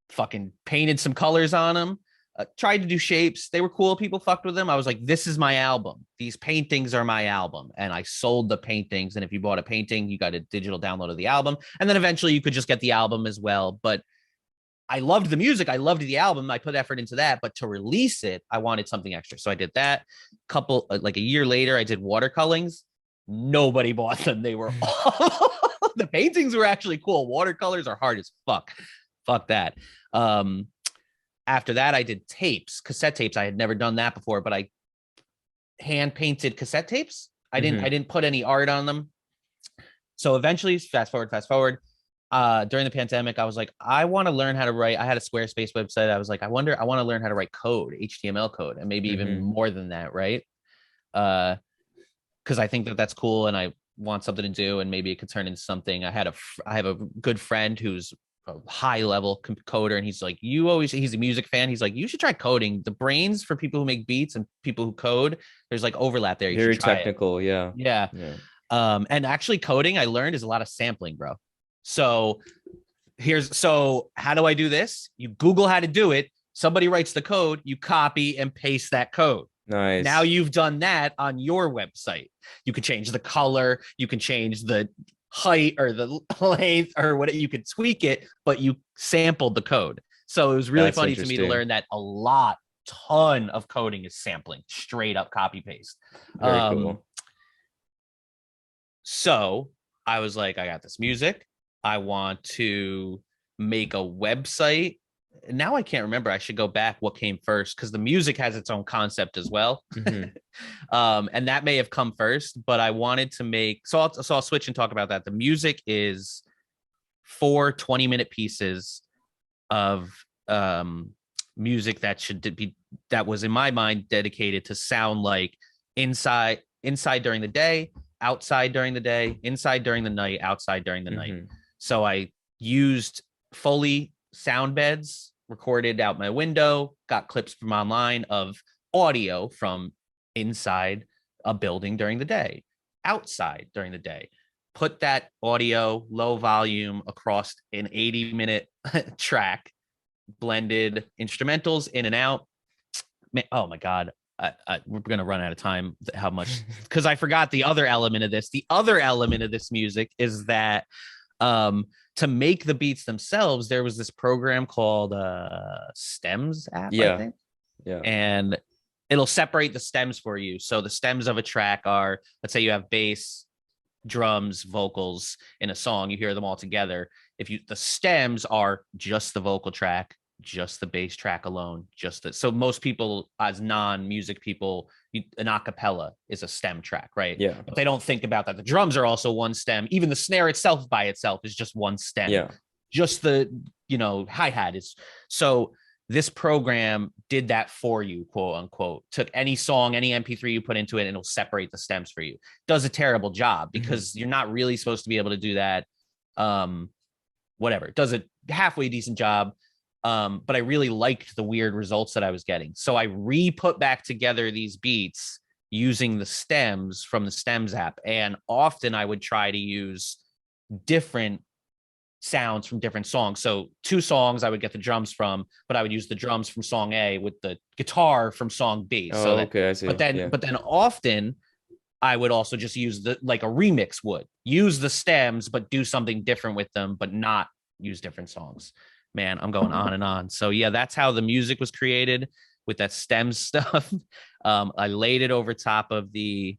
fucking painted some colors on them, tried to do shapes. They were cool. People fucked with them. I was like, this is my album. These paintings are my album. And I sold the paintings. And if you bought a painting, you got a digital download of the album. And then eventually you could just get the album as well. But I loved the music. I loved the album. I put effort into that. But to release it, I wanted something extra. So I did that. Like a year later, I did watercolors. Nobody bought them. They were all the paintings were actually cool. Watercolors are hard as fuck. Fuck that. After that, I did tapes, cassette tapes. I had never done that before, but I hand painted cassette tapes. I didn't put any art on them. So eventually, fast forward, during the pandemic, I was like, I want to learn how to write. I had a Squarespace website. I was like, I want to learn how to write code, HTML code, and maybe even more than that, right? Because I think that's cool, and I want something to do, and maybe it could turn into something. I have a good friend who's a high level coder, and he's like, he's a music fan. He's like, you should try coding. The brains for people who make beats and people who code, there's like overlap there. Very technical. Yeah. And actually coding, I learned, is a lot of sampling, bro. So how do I do this? You Google how to do it. Somebody writes the code, you copy and paste that code. Nice. Now you've done that on your website. You can change the color, you can change the height or the length or what, you could tweak it, but you sampled the code. So it was really funny to me to learn that a ton of coding is sampling, straight up copy paste. Very cool. So I was like, I got this music. I want to make a website. Now I can't remember. I should go back what came first, because the music has its own concept as well. And that may have come first, but I wanted to make, so I'll switch and talk about that. The music is 4 20-minute pieces of music that was in my mind dedicated to sound like inside during the day, outside during the day, inside during the night, outside during the night. So I used Foley sound beds, recorded out my window, got clips from online of audio from inside a building during the day, outside during the day, put that audio low volume across an 80-minute track, blended instrumentals in and out. Oh my God. We're going to run out of time. How much? Because I forgot the other element of this. The other element of this music is that to make the beats themselves, there was this program called Stems app, I think. Yeah. And it'll separate the stems for you. So the stems of a track are, let's say you have bass, drums, vocals in a song, you hear them all together. If you, the stems are just the vocal track, just the bass track alone, so most people as non-music people, an acapella is a stem track, right? Yeah. But they don't think about that. The drums are also one stem. Even the snare itself by itself is just one stem. Yeah. Just the, hi-hat is. So this program did that for you, quote unquote. Took any song, any MP3 you put into it, and it'll separate the stems for you. Does a terrible job because you're not really supposed to be able to do that. Whatever. Does a halfway decent job. But I really liked the weird results that I was getting. So I re-put back together these beats using the stems from the Stems app. And often I would try to use different sounds from different songs. So 2 songs I would get the drums from, but I would use the drums from song A with the guitar from song B. Oh, so that, okay, I see. But then often I would also just use like a remix would use the stems, but do something different with them, but not use different songs. Man, I'm going on and on. So yeah, that's how the music was created with that stem stuff. I laid it over top of the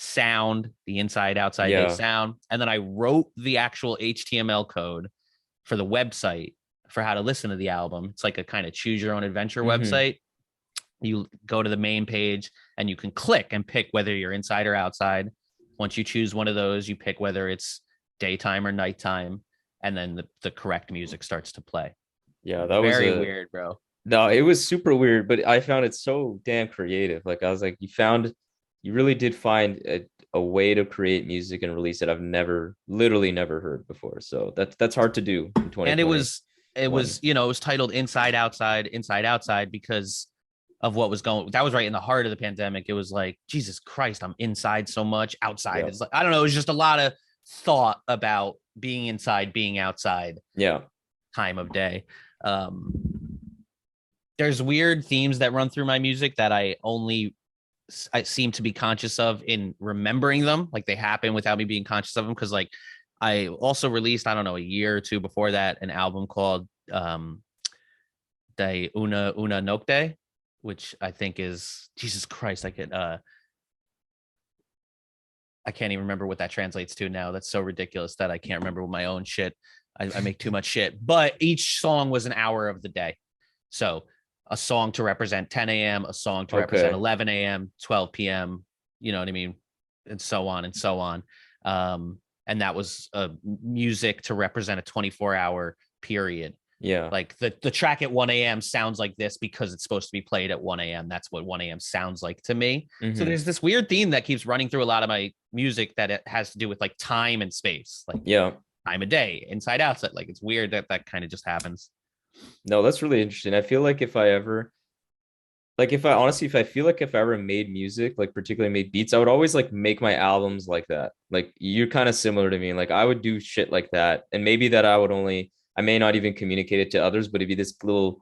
sound, the inside outside bass sound, and then I wrote the actual HTML code for the website for how to listen to the album. It's like a kind of choose your own adventure website. You go to the main page and you can click and pick whether you're inside or outside. Once you choose one of those, you pick whether it's daytime or nighttime, and then the correct music starts to play. Yeah, that was very weird, bro. No, it was super weird, but I found it so damn creative. Like I was like, you really did find a way to create music and release it I've literally never heard before. So that's hard to do in 2020. And it was it was titled Inside Outside Inside Outside because of what was going. That was right in the heart of the pandemic. It was like, Jesus Christ, I'm inside so much. Outside is like, I don't know. It was just a lot of thought about being inside, being outside. Yeah. Time of day. There's weird themes that run through my music that I seem to be conscious of in remembering them. Like they happen without me being conscious of them. Cause like I also released, I don't know, a year or two before that, an album called De Una Nocte, which I think is, Jesus Christ, I can't even remember what that translates to now. That's so ridiculous that I can't remember my own shit. I make too much shit. But each song was an hour of the day. So a song to represent 10 a.m., a song to represent 11 a.m., 12 p.m., you know what I mean? And so on and so on. And that was music to represent a 24-hour period. Yeah. Like the track at 1 a.m. sounds like this because it's supposed to be played at 1 a.m. That's what 1 a.m. sounds like to me. So there's this weird theme that keeps running through a lot of my music that it has to do with like time and space. Like time of day, inside, outside. Like it's weird that kind of just happens. No, that's really interesting. I feel like if I ever made music, like particularly made beats, I would always like make my albums like that. Like you're kind of similar to me. Like I would do shit like that. And maybe that I may not even communicate it to others, but it'd be this little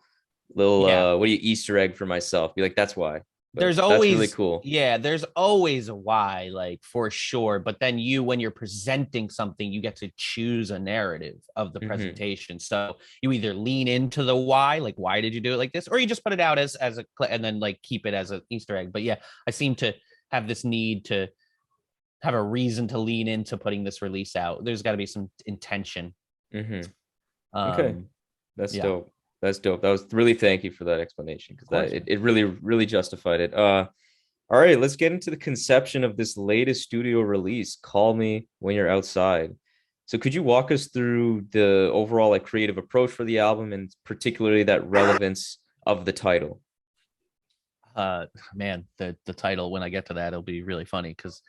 Easter egg for myself. Be like, that's why. But there's always that's really cool. Yeah, there's always a why, like for sure. But then when you're presenting something, you get to choose a narrative of the presentation. So you either lean into the why, like why did you do it like this, or you just put it out as a and then like keep it as an Easter egg. But yeah, I seem to have this need to have a reason to lean into putting this release out. There's got to be some intention. Okay, that's dope. That's dope. That was really, thank you for that explanation, because it really justified it. All right, let's get into the conception of this latest studio release, Call Me When You're Outside. So could you walk us through the overall like creative approach for the album, and particularly that relevance of the title? Man, the title, when I get to that, it'll be really funny because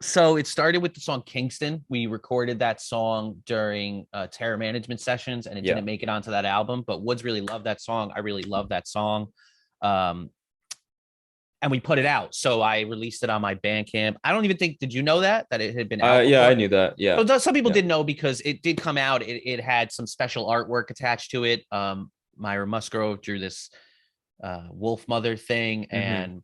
so it started with the song Kingston. We recorded that song during terror management sessions, and it didn't make it onto that album. But Woods really loved that song. I really love that song. And we put it out. So I released it on my Bandcamp. I don't even think, did you know that it had been out? Yeah, I knew that. Yeah. So some people didn't know because it did come out. It had some special artwork attached to it. Myra Musgrove drew this wolf mother thing, and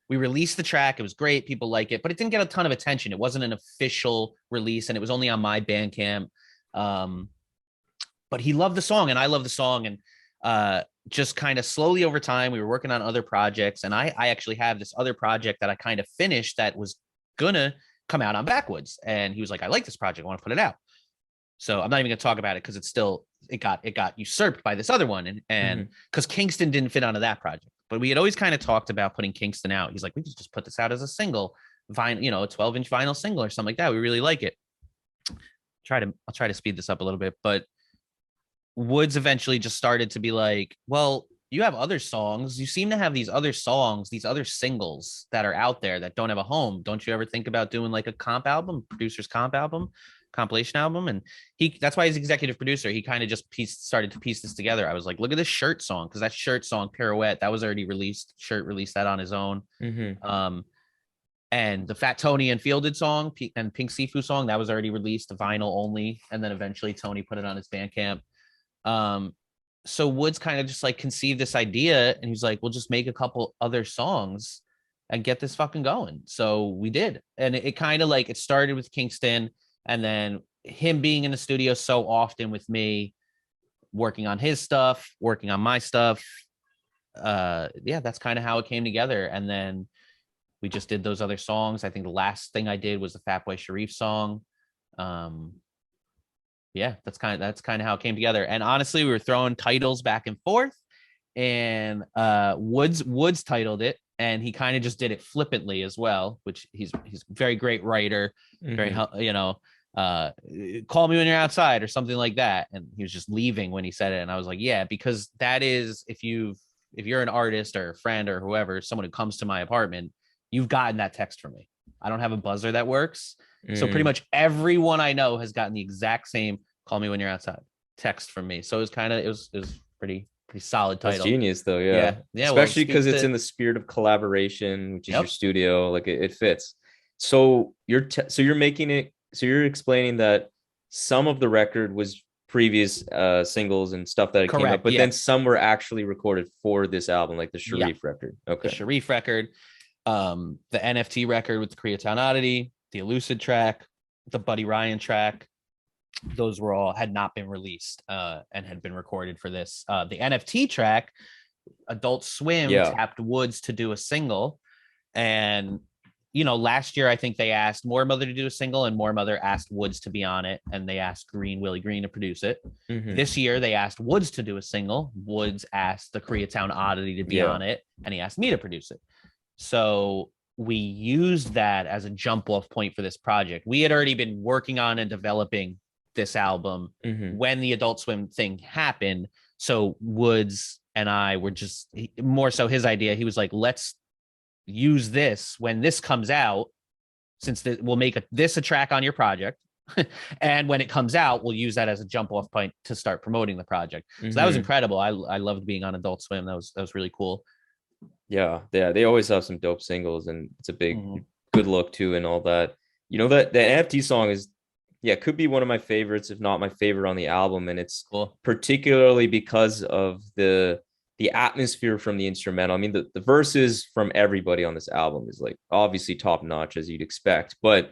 we released the track. It was great. People like it, but it didn't get a ton of attention. It wasn't an official release, and it was only on my Bandcamp. But he loved the song, and I love the song. And just kind of slowly over time, we were working on other projects. And I actually have this other project that I kind of finished that was gonna come out on Backwoodz. And he was like, I like this project, I want to put it out. So I'm not even gonna talk about it because it's still it got usurped by this other one, and because Kingston didn't fit onto that project. But we had always kind of talked about putting Kingston out. He's like, we could just put this out as a single, vinyl, you know, a 12-inch vinyl single or something like that. We really like it. I'll try to speed this up a little bit, but Woods eventually just started to be like, well, you have other songs. You seem to have these other songs, these other singles that are out there that don't have a home. Don't you ever think about doing like a comp album, producer's comp album, compilation album? And that's why he's executive producer. He kind of just started to piece this together. I was like, look at this Shirt song, because that Shirt song, Pirouette, that was already released. Shirt released that on his own. And the Fat Tony and Fielded song and Pink Sifu song, that was already released, vinyl only. And then eventually Tony put it on his Bandcamp. So Woods kind of just like conceived this idea, and he's like, we'll just make a couple other songs and get this fucking going. So we did. And it kind of like, it started with Kingston, and then him being in the studio so often with me, working on his stuff, working on my stuff. Yeah, that's kind of how it came together. And then we just did those other songs. I think the last thing I did was the Fatboy Sharif song. Yeah, that's kind of how it came together. And honestly, we were throwing titles back and forth, and Woods titled it, and he kind of just did it flippantly as well, which he's a very great writer, very, you know, call me when you're outside or something like that. And he was just leaving when he said it. And I was like, yeah, because that is, if you're an artist or a friend or whoever, someone who comes to my apartment, you've gotten that text from me. I don't have a buzzer that works. So pretty much everyone I know has gotten the exact same "call me when you're outside" text from me. So it was pretty solid title. That's genius though. Yeah. Especially because it's in the spirit of collaboration, which is your studio. Like it fits. So you're explaining that some of the record was previous singles and stuff that came up, but then some were actually recorded for this album, like the Sharif record. Okay. The Sharif record, the NFT record with the Koreatown Oddity, the Elucid track, the Buddy Ryan track. Those had not been released and had been recorded for this. The NFT track, Adult Swim tapped Woods to do a single. And, you know, last year, I think they asked More Mother to do a single, and More Mother asked Woods to be on it. And they asked Willie Green to produce it. This year, they asked Woods to do a single. Woods asked the Koreatown Oddity to be on it, and he asked me to produce it. So we used that as a jump off point for this project. We had already been working on and developing this album when the Adult Swim thing happened. So Woods and I were just more so his idea. He was like, let's use this when this comes out, since we'll make this a track on your project. And when it comes out, we'll use that as a jump off point to start promoting the project. So that was incredible. I loved being on Adult Swim. That was really cool. Yeah. They always have some dope singles, and it's a big good look too, and all that. You know, that the NFT song is, could be one of my favorites, if not my favorite on the album. And it's particularly because of the atmosphere from the instrumental. I mean, the verses from everybody on this album is like obviously top notch, as you'd expect. But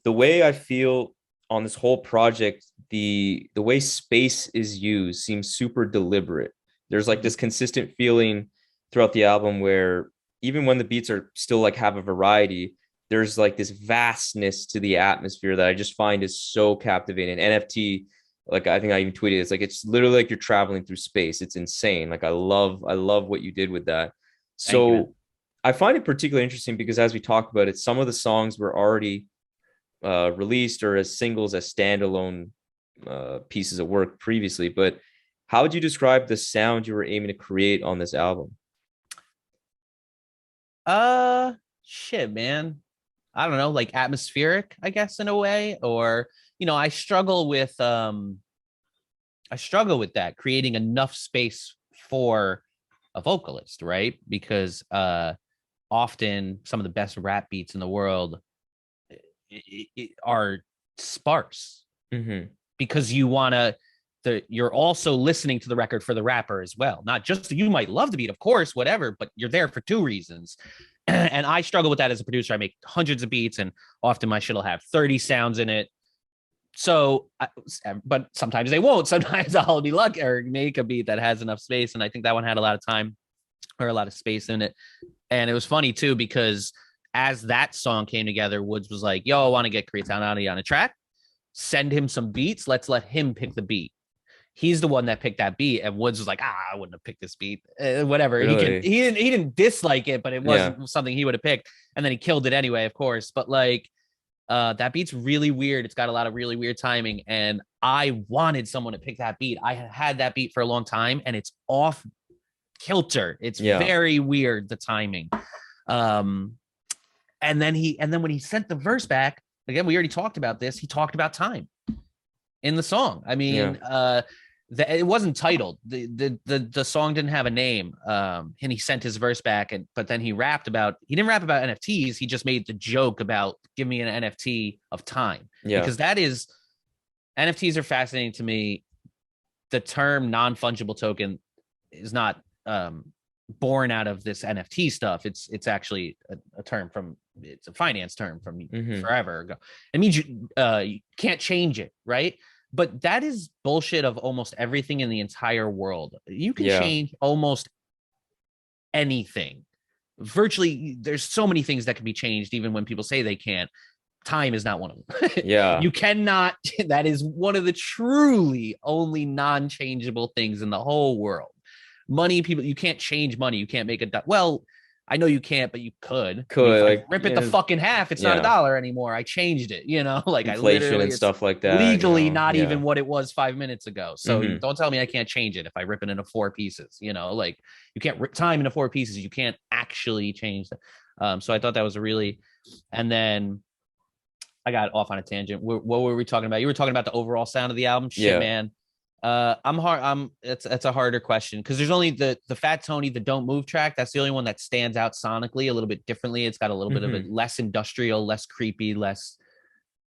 the way I feel on this whole project, the way space is used seems super deliberate. There's like this consistent feeling throughout the album where even when the beats are still like have a variety, there's like this vastness to the atmosphere that I just find is so captivating. NFT, like I think I even tweeted, it's like, it's literally like you're traveling through space. It's insane. Like I love what you did with that. So I find it particularly interesting because as we talked about it, some of the songs were already released or as singles, as standalone pieces of work previously. But how would you describe the sound you were aiming to create on this album? Shit, man. I don't know, like atmospheric, I guess, in a way. Or, you know, I struggle with that, creating enough space for a vocalist, right? Because often some of the best rap beats in the world are sparse, because you're also listening to the record for the rapper as well. Not just, you might love the beat, of course, whatever, but you're there for two reasons. And I struggle with that as a producer. I make hundreds of beats, and often my shit will have 30 sounds in it. So, but sometimes they won't. Sometimes I'll be lucky or make a beat that has enough space. And I think that one had a lot of time or a lot of space in it. And it was funny too, because as that song came together, Woods was like, yo, I want to get Creativity on a track. Send him some beats. Let's let him pick the beat. He's the one that picked that beat, and Woods was like, I wouldn't have picked this beat. Whatever. Really? He didn't dislike it, but it wasn't something he would have picked. And then he killed it anyway, of course. But like, that beat's really weird. It's got a lot of really weird timing, and I wanted someone to pick that beat. I had that beat for a long time, and it's off kilter. It's very weird, the timing. And then when he sent the verse back, again, we already talked about this. He talked about time in the song. I mean, it wasn't titled. The song didn't have a name. And he sent his verse back, but then he didn't rap about NFTs. He just made the joke about give me an NFT of time. Yeah. Because NFTs are fascinating to me. The term non-fungible token is not born out of this NFT stuff. It's actually a term it's a finance term from forever ago. It means you can't change it, right? But that is bullshit of almost everything in the entire world. You can change almost anything. Virtually, there's so many things that can be changed, even when people say they can't. Time is not one of them. You cannot. That is one of the truly only non-changeable things in the whole world. Money, people, you can't change money. You can't make well, I know you can't, but you could. Like rip it the fucking half. It's not $1 anymore. I changed it, like inflation and stuff like that. Legally, not even what it was 5 minutes ago. So don't tell me I can't change it if I rip it into 4 pieces. Like you can't rip time into 4 pieces. You can't actually change that. So I thought that was and then I got off on a tangent. What were we talking about? You were talking about the overall sound of the album. Shit, man. It's a harder question because there's only the Fat Tony, the Don't Move track. That's the only one that stands out sonically a little bit differently. It's got a little bit of a less industrial, less creepy, less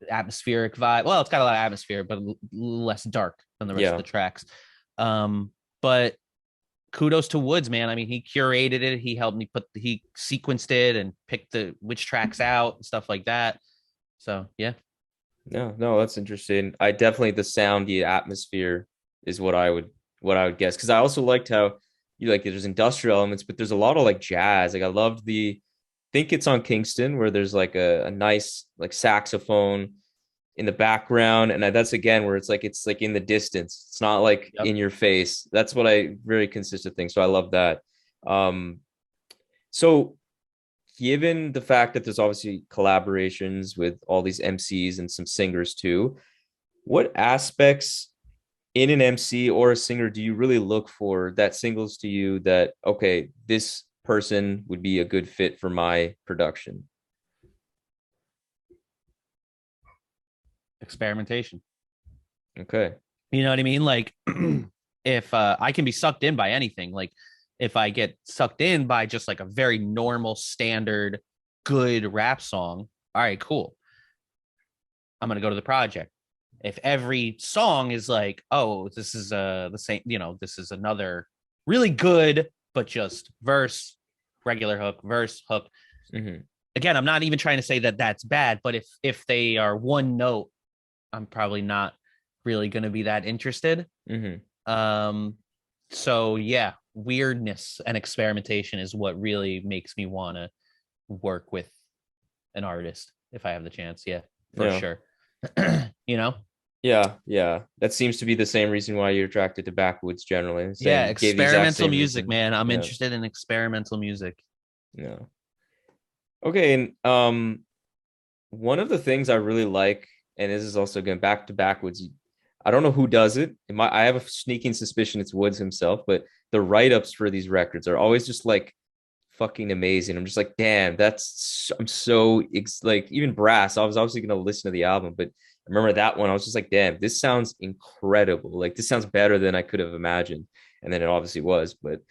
atmospheric vibe. Well, it's got a lot of atmosphere, but less dark than the rest of the tracks. But kudos to Woods, man. I mean, he curated it. He helped me he sequenced it and picked which tracks out and stuff like that. So yeah. No, that's interesting. I definitely, the sound, the atmosphere is what I would guess. Cause I also liked how there's industrial elements, but there's a lot of like jazz. Like I loved think it's on Kingston where there's like a nice like saxophone in the background. And that's again, where it's like in the distance. It's not like in your face. That's what I very consistent thing. So I love that. So given the fact that there's obviously collaborations with all these MCs and some singers too, what aspects in an MC or a singer do you really look for that signals to you that, okay, this person would be a good fit for my production? Experimentation. Okay. You know what I mean? Like if I can be sucked in by anything, like if I get sucked in by just like a very normal, standard, good rap song, all right, cool. I'm going to go to the project. If every song is like, oh, this is the same, this is another really good, but just verse, regular hook, verse, hook. Again, I'm not even trying to say that that's bad, but if they are one note, I'm probably not really going to be that interested. So yeah, weirdness and experimentation is what really makes me want to work with an artist if I have the chance. Yeah, for sure. Yeah. That seems to be the same reason why you're attracted to Backwoodz generally. Experimental music, man. I'm interested in experimental music. Yeah. Okay, and one of the things I really like, and this is also going back to Backwoodz, I don't know who does it. I have a sneaking suspicion it's Woods himself, but the write-ups for these records are always just like fucking amazing. I'm just like, damn, I'm so like, even Brass, I was obviously going to listen to the album, but I remember that one, I was just like, damn, this sounds incredible. Like this sounds better than I could have imagined. And then it obviously was, but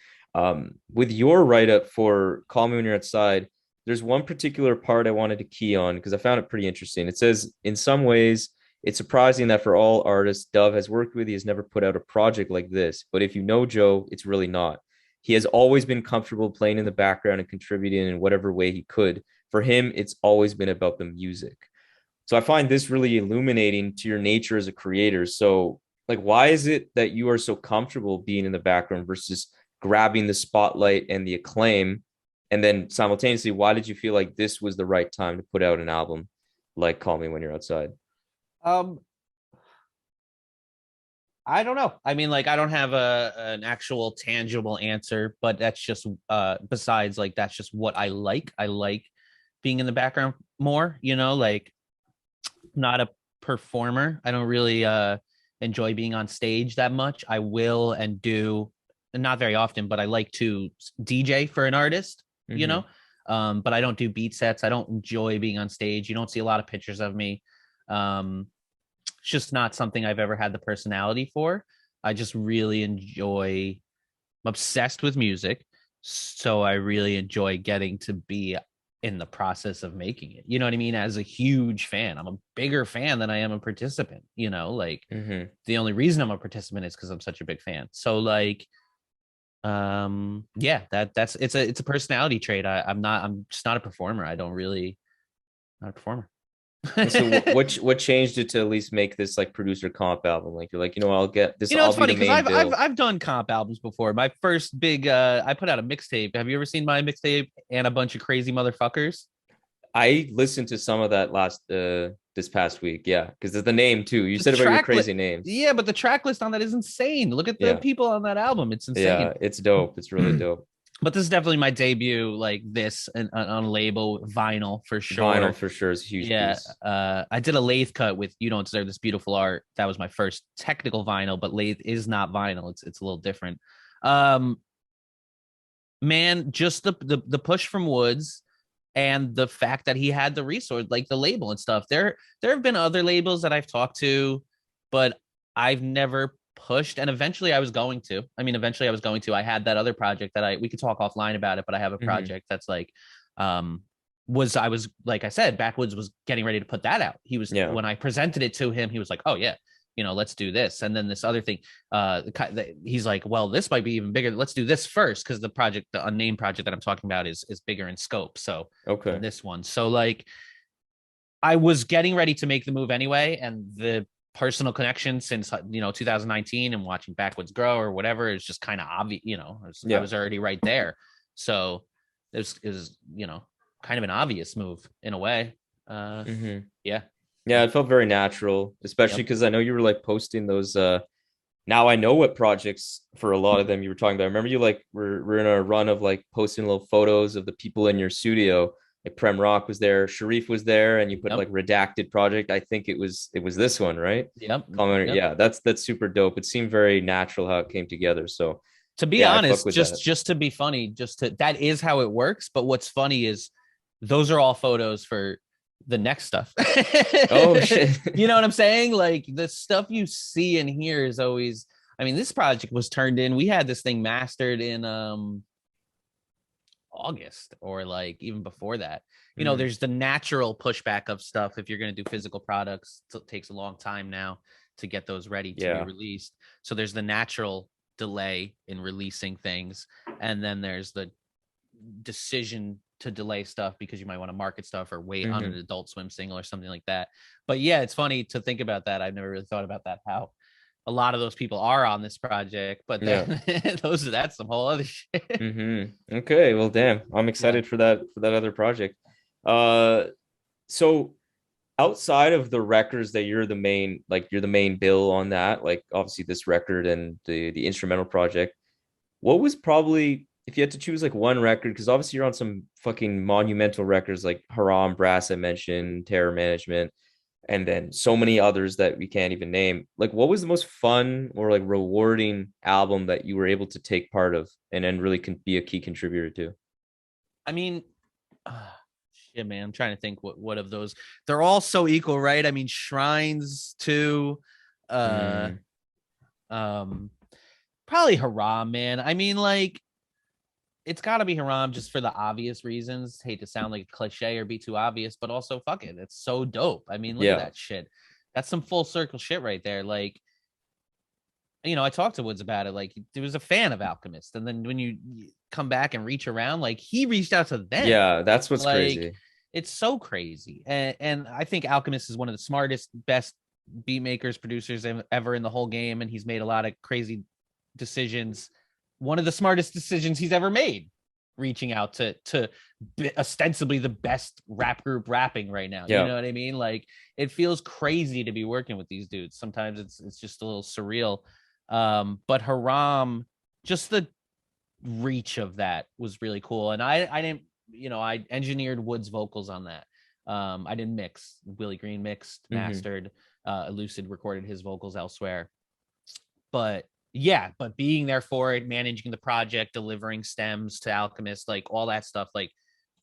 with your write-up for Call Me When You're Outside, there's one particular part I wanted to key on because I found it pretty interesting. It says, in some ways, it's surprising that for all artists Dove has worked with, he has never put out a project like this. But if you know Joe, it's really not. He has always been comfortable playing in the background and contributing in whatever way he could. For him, it's always been about the music. So I find this really illuminating to your nature as a creator. So like, why is it that you are so comfortable being in the background versus grabbing the spotlight and the acclaim And then simultaneously, why did you feel like this was the right time to put out an album like Call Me When You're Outside? Um, I don't know. I mean, like, I don't have an actual tangible answer, but that's just besides like that's just what I like. I like being in the background more, you know, like not a performer. I don't really enjoy being on stage that much. I will and do not very often, but I like to DJ for an artist, you know. But I don't do beat sets. I don't enjoy being on stage. You don't see a lot of pictures of me. It's just not something I've ever had the personality for. I just really enjoy, I'm obsessed with music. So I really enjoy getting to be in the process of making it. You know what I mean? As a huge fan, I'm a bigger fan than I am a participant, you know, like the only reason I'm a participant is because I'm such a big fan. So like, yeah, that's it's a personality trait. I'm just not a performer. I don't really, not a performer. So what changed it to at least make this like producer comp album? Like you're like, you know, I'll get this. You know, I'll it's be funny the because main bill. I've done comp albums before. My first big I put out a mixtape. Have you ever seen my mixtape and a bunch of crazy motherfuckers? I listened to some of that last this past week. Yeah, because there's the name too. You said about your crazy names. Yeah, but the track list on that is insane. Look at the people on that album. It's insane. Yeah, it's dope. It's really dope. But this is definitely my debut, like this on label vinyl for sure. Vinyl for sure is a huge piece. I did a lathe cut with "You Don't Deserve This Beautiful Art." That was my first technical vinyl, but lathe is not vinyl. It's a little different. Man, just the push from Woods and the fact that he had the resource, like the label and stuff. There have been other labels that I've talked to, but I've never pushed, and eventually I was going to. I had that other project that we could talk offline about it, but I have a project that's like I was like I said, Backwoodz was getting ready to put that out. He was when I presented it to him, he was like, oh yeah, you know, let's do this. And then this other thing, he's like, well, this might be even bigger. Let's do this first, because the unnamed project that I'm talking about is bigger in scope. So okay, this one. So like I was getting ready to make the move anyway, and the personal connection since 2019 and watching Backwoodz grow or whatever is just kind of obvious. I was already right there, so it was kind of an obvious move in a way. Yeah, it felt very natural, especially because I know you were like posting those now I know what projects for a lot of them you were talking about. I remember you like we're in a run of like posting little photos of the people in your studio. Like Prem Rock was there, Sharif was there, and you put like redacted project. I think it was this one, right? Yep. Yeah, that's super dope. It seemed very natural how it came together. So to be honest, just to be funny, that is how it works. But what's funny is those are all photos for the next stuff. Oh shit. You know what I'm saying? Like the stuff you see and hear is always, I mean, this project was turned in. We had this thing mastered in August or like even before that. There's the natural pushback of stuff. If you're going to do physical products, it takes a long time now to get those ready to be released. So there's the natural delay in releasing things, and then there's the decision to delay stuff because you might want to market stuff or wait on an Adult Swim single or something like that. But yeah, it's funny to think about that. I've never really thought about that, how a lot of those people are on this project, but then that's some whole other shit. Okay, well, damn, I'm excited for that other project. So outside of the records that you're the main bill on, that, like obviously this record and the instrumental project, what was probably, if you had to choose like one record, because obviously you're on some fucking monumental records like Haram, Brass, I mentioned, Terror Management, and then so many others that we can't even name. Like, what was the most fun or like rewarding album that you were able to take part of and then really can be a key contributor to? I mean, shit, man, I'm trying to think what of those. They're all so equal, right? I mean, Shrines too. Probably Haram, man. I mean, like, it's got to be Haram just for the obvious reasons. Hate to sound like a cliche or be too obvious, but also fuck it, it's so dope. I mean, look at that shit. That's some full circle shit right there. Like, I talked to Woods about it. Like, he was a fan of Alchemist, and then when you come back and reach around, like, he reached out to them. Yeah, that's what's like, crazy. It's so crazy, and I think Alchemist is one of the smartest, best beat makers, producers ever in the whole game, and he's made a lot of crazy decisions. One of the smartest decisions he's ever made reaching out to ostensibly the best rap group rapping right now. Yeah. You know what I mean? Like, it feels crazy to be working with these dudes. Sometimes it's just a little surreal. But Haram, just the reach of that was really cool. And I didn't, I engineered Wood's vocals on that. I didn't mix. Willie Green mixed, mastered. Elucid recorded his vocals elsewhere. But being there for it, managing the project, delivering stems to Alchemist, like all that stuff, like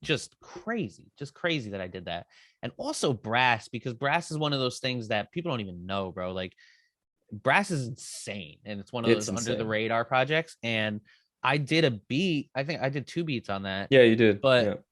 just crazy that I did that. And also Brass, because Brass is one of those things that people don't even know, bro. Like, Brass is insane, and it's one of those under the radar projects. And I did a beat. I think I did 2 beats on that. Yeah, you did. But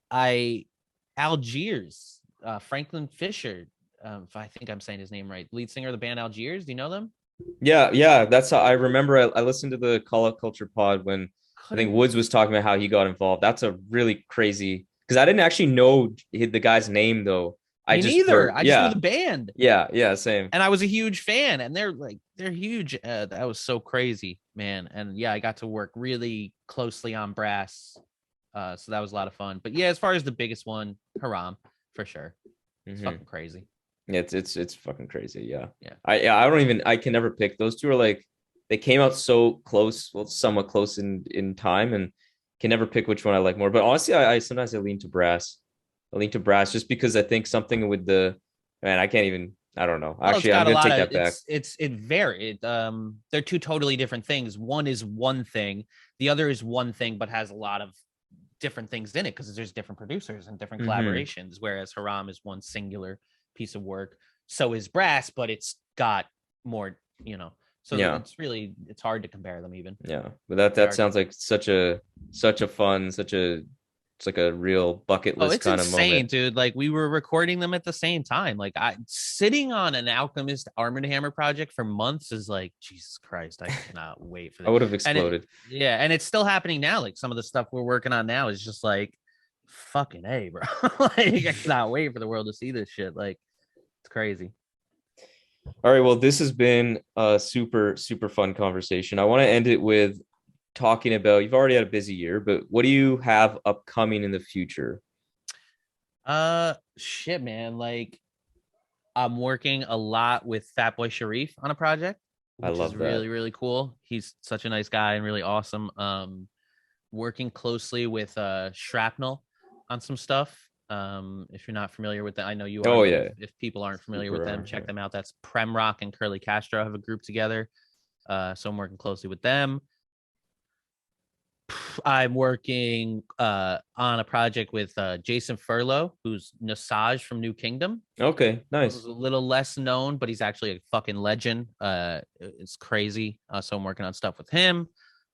Algiers, Franklin Fisher, if I think I'm saying his name right, lead singer of the band Algiers. Do you know them? Yeah. That's how I remember. I listened to the Call Out Culture pod when I think Woods was talking about how he got involved. That's a really crazy, because I didn't actually know the guy's name though. Me neither. I just knew the band. Yeah, same. And I was a huge fan, and they're huge. That was so crazy, man. And yeah, I got to work really closely on Brass. So that was a lot of fun. But yeah, as far as the biggest one, Haram, for sure. It's fucking crazy. Yeah, it's fucking crazy. Yeah. Yeah. I can never pick. Those two are like, they came out so close, well, somewhat close in time, and can never pick which one I like more. But honestly, I sometimes lean to Brass. Just because I think something with the, man, I don't know. Actually, I'm gonna take that back. It varied. They're 2 totally different things. One is one thing, the other is one thing, but has a lot of different things in it because there's different producers and different collaborations. Whereas Haram is one singular piece of work. So is Brass, but it's got more, So it's hard to compare them even. Yeah, but that sounds like such a fun, it's like a real bucket list kind of moment, dude. Like, we were recording them at the same time. Like, sitting on an Alchemist Arm & Hammer project for months is like, Jesus Christ, I cannot wait for that. I would have exploded. And it's still happening now. Like, some of the stuff we're working on now is just like, fucking A, bro. Like, I cannot wait for the world to see this shit. Like, it's crazy. All right, well, this has been a super, super fun conversation. I want to end it with talking about, you've already had a busy year, but what do you have upcoming in the future? Shit, man. Like, I'm working a lot with Fatboy Sharif on a project. I love that. Really, really cool. He's such a nice guy and really awesome. Working closely with Shrapnel on some stuff. If you're not familiar with that, I know you are. Oh yeah. If people aren't familiar with them, check them out. That's Prem Rock and Curly Castro have a group together. So I'm working closely with them. I'm working on a project with Jason Furlow, who's Nasaj from New Kingdom. Okay, nice. He's a little less known, but he's actually a fucking legend. It's crazy. So I'm working on stuff with him.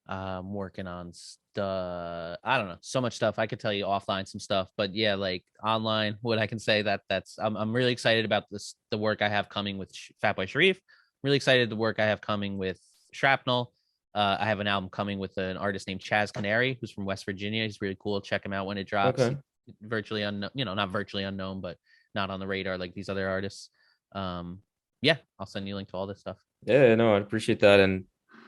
I'm working on I don't know, so much stuff. I could tell you offline some stuff, but yeah, like online, what I can say that's I'm really excited about the work I have coming with Fatboy Sharif. Really excited the work I have coming with Shrapnel. I have an album coming with an artist named Chaz Canary, who's from West Virginia. He's really cool. Check him out when it drops. Okay. Virtually unknown, not virtually unknown, but not on the radar like these other artists. Yeah, I'll send you a link to all this stuff. Yeah, no, I appreciate that. And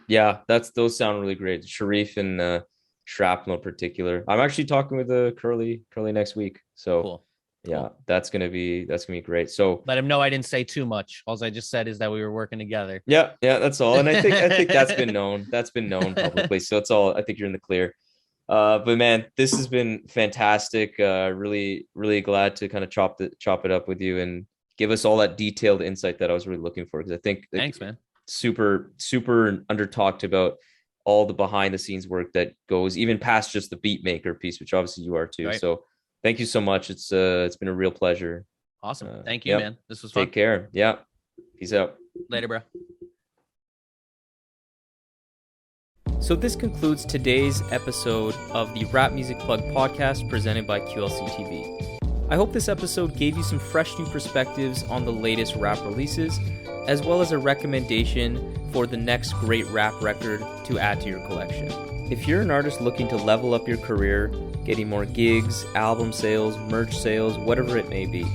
yeah, those sound really great. Sharif and Shrapnel in particular. I'm actually talking with Curly next week. So cool. Yeah, cool. that's gonna be great. So let him know I didn't say too much. All I just said is that we were working together. Yeah, that's all. And I think that's been known. That's been known publicly. So it's all. I think you're in the clear. But man, this has been fantastic. Really, really glad to kind of chop it up with you and give us all that detailed insight that I was really looking for. Because I think thanks, man. Super, super under talked about all the behind the scenes work that goes even past just the beat maker piece, which obviously you are too. Right. So thank you so much. It's been a real pleasure. Awesome. Thank you, man. This was fun. Take care. Yeah. Peace out. Later, bro. So this concludes today's episode of the Rap Music Plug podcast presented by QLC TV. I hope this episode gave you some fresh new perspectives on the latest rap releases, as well as a recommendation for the next great rap record to add to your collection. If you're an artist looking to level up your career, getting more gigs, album sales, merch sales, whatever it may be,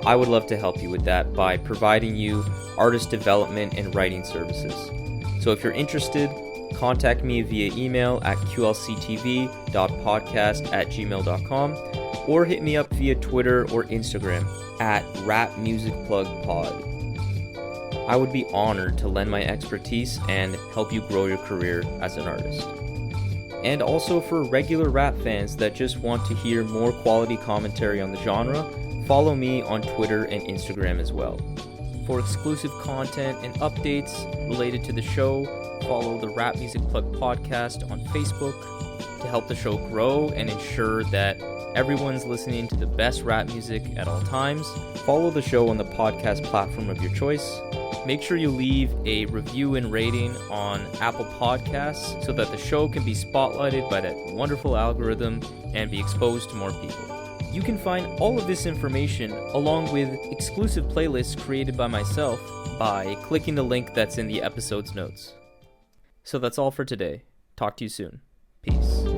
I would love to help you with that by providing you artist development and writing services. So if you're interested, Contact me via email at qlctv.podcast@gmail.com or hit me up via Twitter or Instagram at rapmusicplugpod. I would be honored to lend my expertise and help you grow your career as an artist. And also for regular rap fans that just want to hear more quality commentary on the genre, follow me on Twitter and Instagram as well. For exclusive content and updates related to the show, follow the Rap Music Plug podcast on Facebook to help the show grow and ensure that everyone's listening to the best rap music at all times. Follow the show on the podcast platform of your choice. Make sure you leave a review and rating on Apple Podcasts so that the show can be spotlighted by that wonderful algorithm and be exposed to more people. You can find all of this information along with exclusive playlists created by myself by clicking the link that's in the episode's notes. So that's all for today. Talk to you soon. Peace.